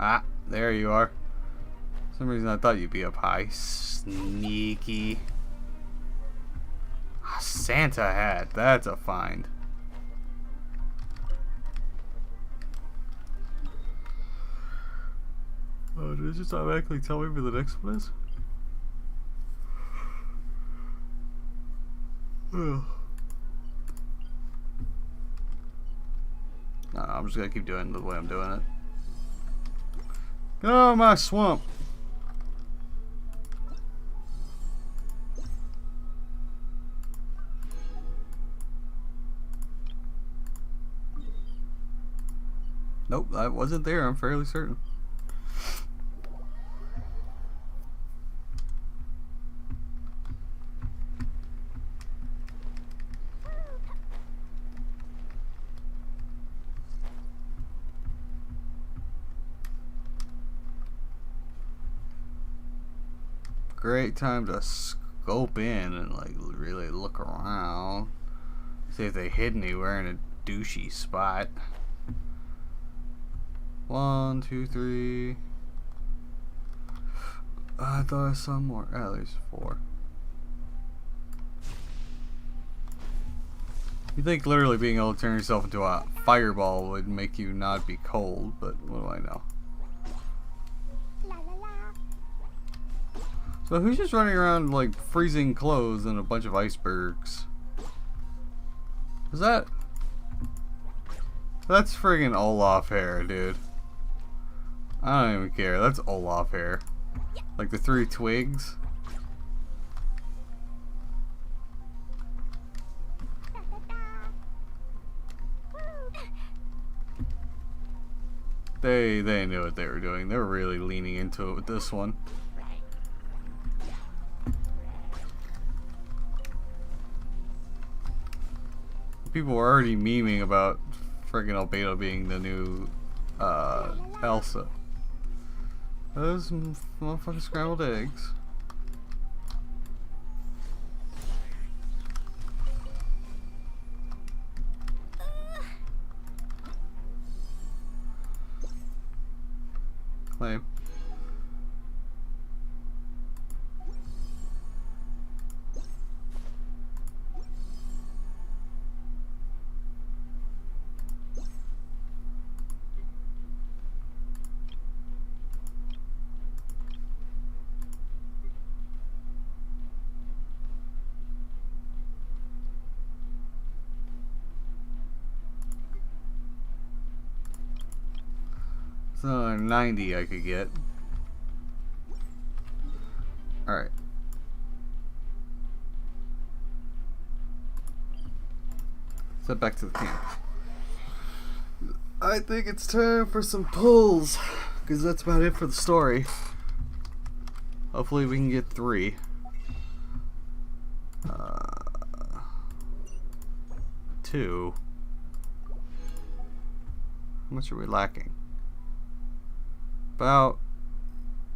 Ah, there you are. For some reason I thought you'd be up high. Sneaky. Santa hat. That's a find. Oh, did it just automatically tell me where the next one is? Ugh. No, I'm just gonna keep doing it the way I'm doing it. Go, my swamp. Nope, that wasn't there, I'm fairly certain. Great time to scope in and like really look around. See if they hid anywhere in a douchey spot. 1, 2, 3. I thought I saw more. Oh, there's 4. You think literally being able to turn yourself into a fireball would make you not be cold, but what do I know? La la la. So who's just running around like freezing clothes and a bunch of icebergs? Is that? That's friggin' Olaf hair, dude. I don't even care. That's Olaf hair. Like the 3 twigs. Da da da. Woo. They knew what they were doing. They were really leaning into it with this one. People were already memeing about friggin' Albedo being the new Elsa. Those motherfucking scrambled eggs. Claim. So another 90 I could get. Alright. head back to the camp. I think it's time for some pulls, because that's about it for the story. Hopefully we can get 3. 2. How much are we lacking? About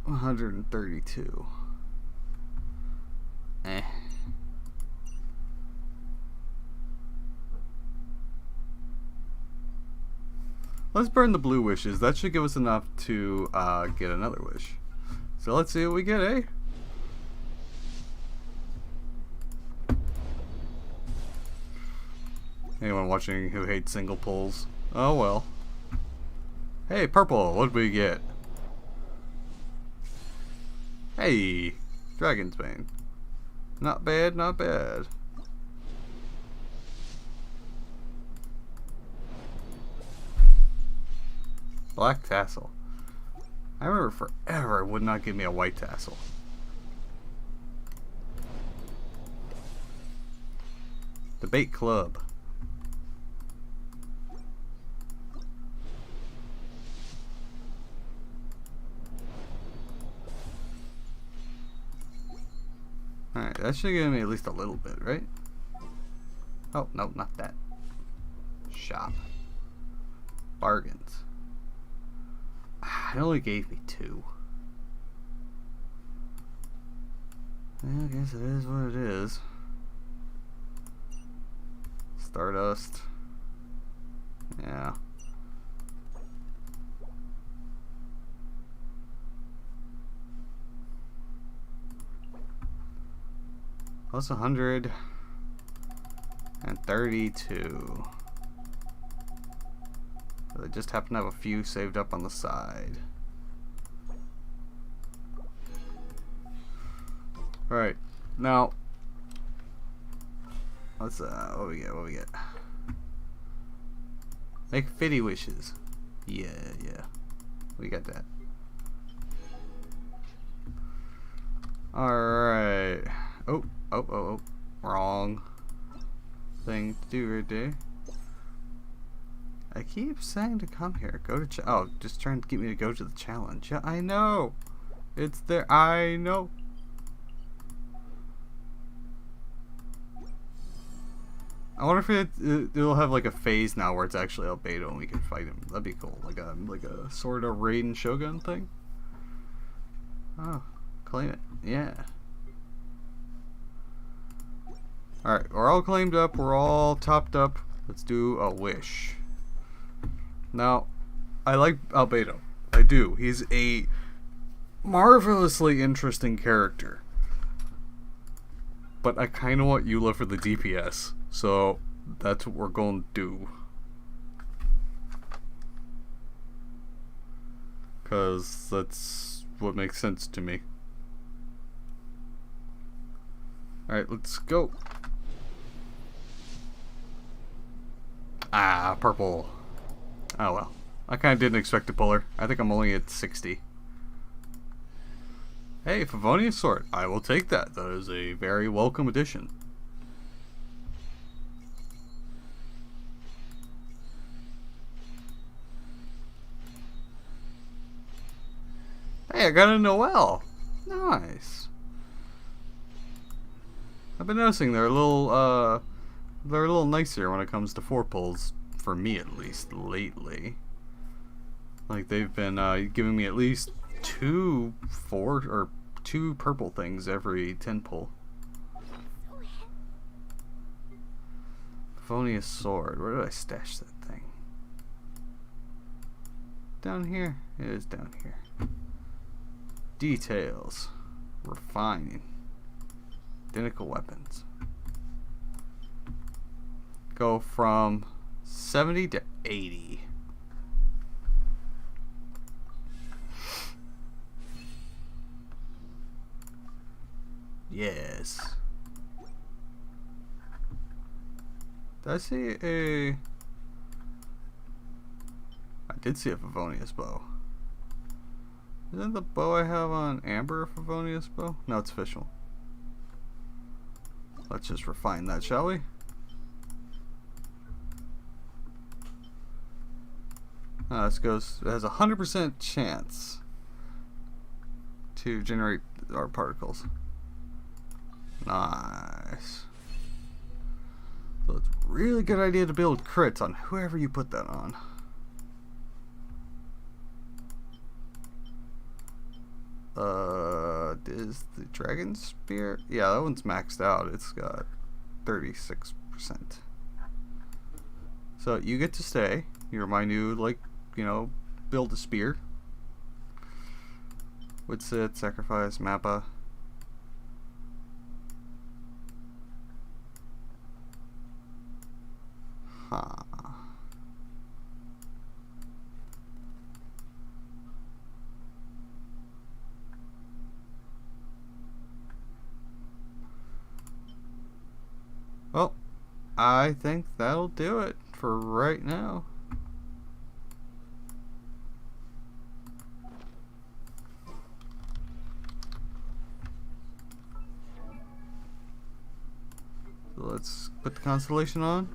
132. Eh. Let's burn the blue wishes. That should give us enough to get another wish. So let's see what we get, eh? Anyone watching who hates single pulls? Oh well. Hey, purple, what did we get? Hey, Dragon's Bane. Not bad, not bad. Black tassel. I remember forever it would not give me a white tassel. Debate club. Alright, that should give me at least a little bit, right? Oh, no, not that. Shop. Bargains. It only gave me 2. I guess it is what it is. Stardust. Yeah. Plus 132. I just happen to have a few saved up on the side. Alright, now let's what we get, Make 50 wishes. Yeah. We got that. Alright. Oh. Wrong thing to do right there. I keep saying to come here. Go to just trying to get me to go to the challenge. Yeah, I know. It's there. I know. I wonder if it'll have like a phase now where it's actually Albedo and we can fight him. That'd be cool. Like a sort of Raiden Shogun thing. Oh, claim it. Yeah. Alright, we're all claimed up. We're all topped up. Let's do a wish. Now, I like Albedo. I do. He's a marvelously interesting character. But I kind of want Eula for the DPS. So, that's what we're going to do. Because that's what makes sense to me. Alright, let's go. Ah, purple. Oh well. I kind of didn't expect to pull her. I think I'm only at 60. Hey, Favonius Sword. I will take that. That is a very welcome addition. Hey, I got a Noelle. Nice. I've been noticing they're a little nicer when it comes to 4 pulls, for me at least, lately. Like, they've been giving me at least 2 purple things every 10 pull. Favonius Sword. Where did I stash that thing? Down here? It is down here. Details. Refining. Identical weapons. Go from 70 to 80. Yes. Did I see a... I did see a Favonius bow. Isn't the bow I have on Amber a Favonius bow? No, it's official. Let's just refine that, shall we? This goes. It has a 100% chance to generate our particles. Nice. So it's a really good idea to build crits on whoever you put that on. Is the dragon spear? Yeah, that one's maxed out. It's got 36%. So you get to stay. You're my new, like, you know, build a spear. What's it? Sacrifice, Mappa. Huh. Well, I think that'll do it for right now. So let's put the constellation on.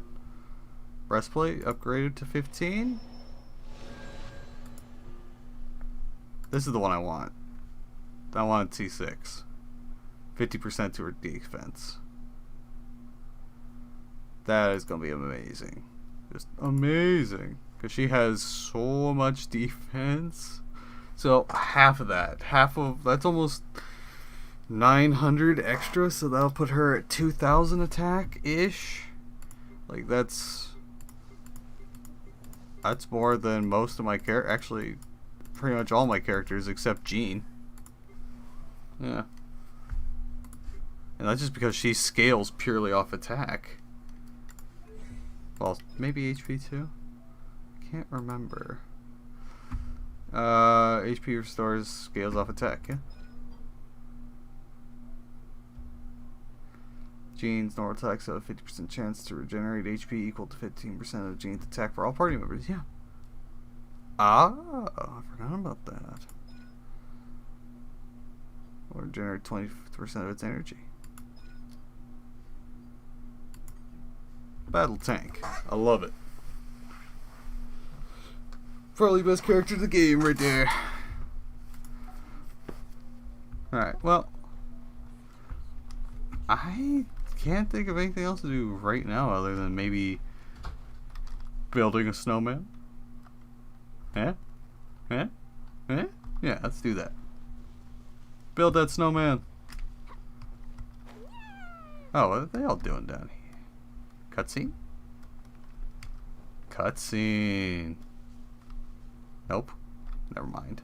Breastplate upgraded to 15. This is the one I want. I want T6. 50% to her defense. That is going to be amazing. Just amazing. Because she has so much defense. So half of that. That's almost 900 extra. So that'll put her at 2,000 attack-ish. Like that's more than most of my actually, pretty much all my characters except Jean. Yeah. And that's just because she scales purely off attack. Well, maybe HP too? Can't remember. HP restores scales off attack, yeah? Jean's normal attacks have a 50% chance to regenerate HP equal to 15% of Jean's attack for all party members, yeah. Ah, I forgot about that. Or generate 20% of its energy. Battle tank. I love it. Probably best character in the game right there. Alright, well. I can't think of anything else to do right now other than maybe building a snowman. Yeah? Yeah? Yeah? Yeah, let's do that. Build that snowman. Oh, what are they all doing down here? Cutscene? Cutscene. Nope. Never mind.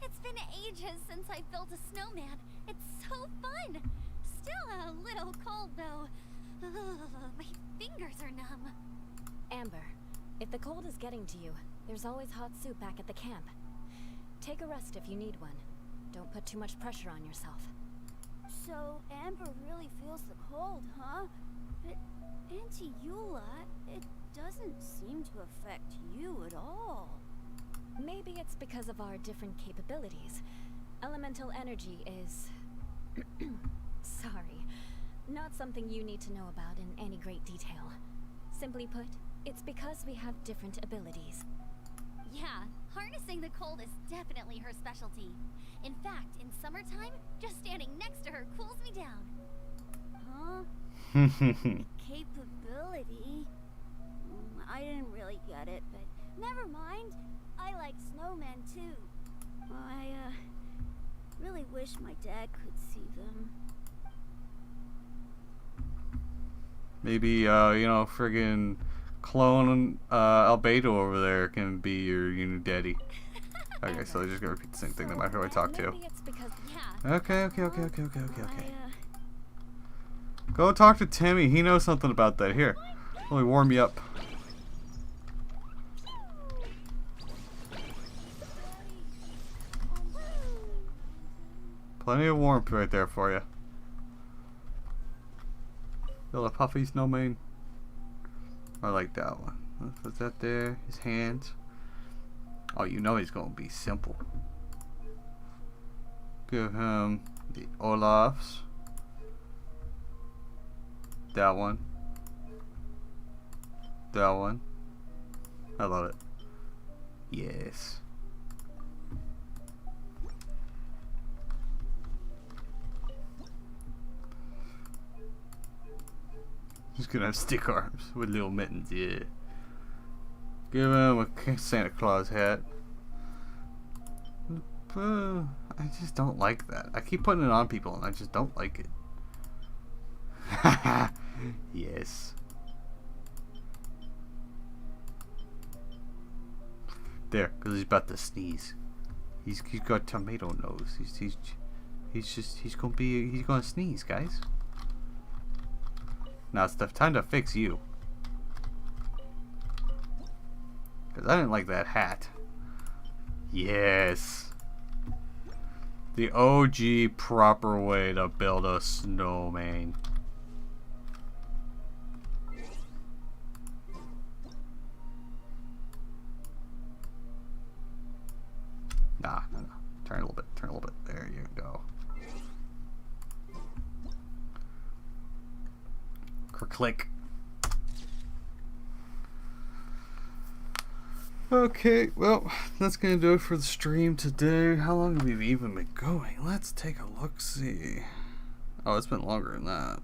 It's been ages since I built a snowman. It's so fun. Still a little cold though. My fingers are numb. Amber, if the cold is getting to you, there's always hot soup back at the camp. Take a rest if you need one. Don't put too much pressure on yourself. So Amber really feels the cold, huh? But Auntie Eula, it doesn't seem to affect you at all. Maybe it's because of our different capabilities. Elemental energy is... sorry. Not something you need to know about in any great detail. Simply put, it's because we have different abilities. Yeah, harnessing the cold is definitely her specialty. In fact, in summertime, just standing next to her cools me down. Huh? Capability? I didn't really get it, but never mind. I like snowmen too. I really wish my dad could see them. Maybe, you know, friggin' clone Albedo over there can be your new daddy. Okay, so they're just gonna repeat the same thing no matter who I talk to. Maybe it's because... Yeah. Okay. Go talk to Timmy. He knows something about that. Here, let me warm you up. Plenty of warmth right there for you. Build a puffy snowman. I like that one. What's that there? His hands. Oh, you know he's gonna be simple. Give him the Olafs. That one. That one. I love it. Yes. He's gonna have stick arms with little mittens, yeah. Give him a Santa Claus hat. I just don't like that. I keep putting it on people and I just don't like it. Yes. There, because he's about to sneeze. He's got tomato nose. He's gonna sneeze, guys. Now it's time to fix you. Because I didn't like that hat. Yes. The OG proper way to build a snowman. Nah, no. Turn a little bit. Turn a little bit. There you go. Click. Okay, well, that's gonna do it for the stream today. How long have we even been going? Let's take a look, see. Oh, it's been longer than that.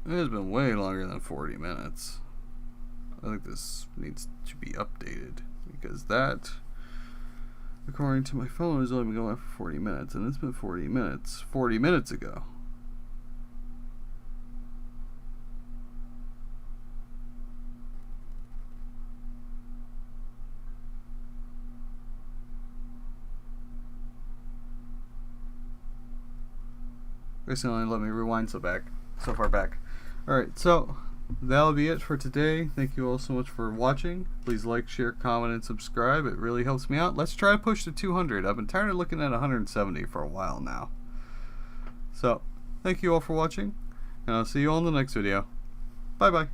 It has been way longer than 40 minutes. I think this needs to be updated because that, according to my phone, has only been going for 40 minutes, and it's been 40 minutes ago. Recently let me rewind so far back. Alright, so that'll be it for today. Thank you all so much for watching. Please like, share, comment, and subscribe. It really helps me out. Let's try to push to 200. I've been tired of looking at 170 for a while now. So, thank you all for watching, and I'll see you all in the next video. Bye bye.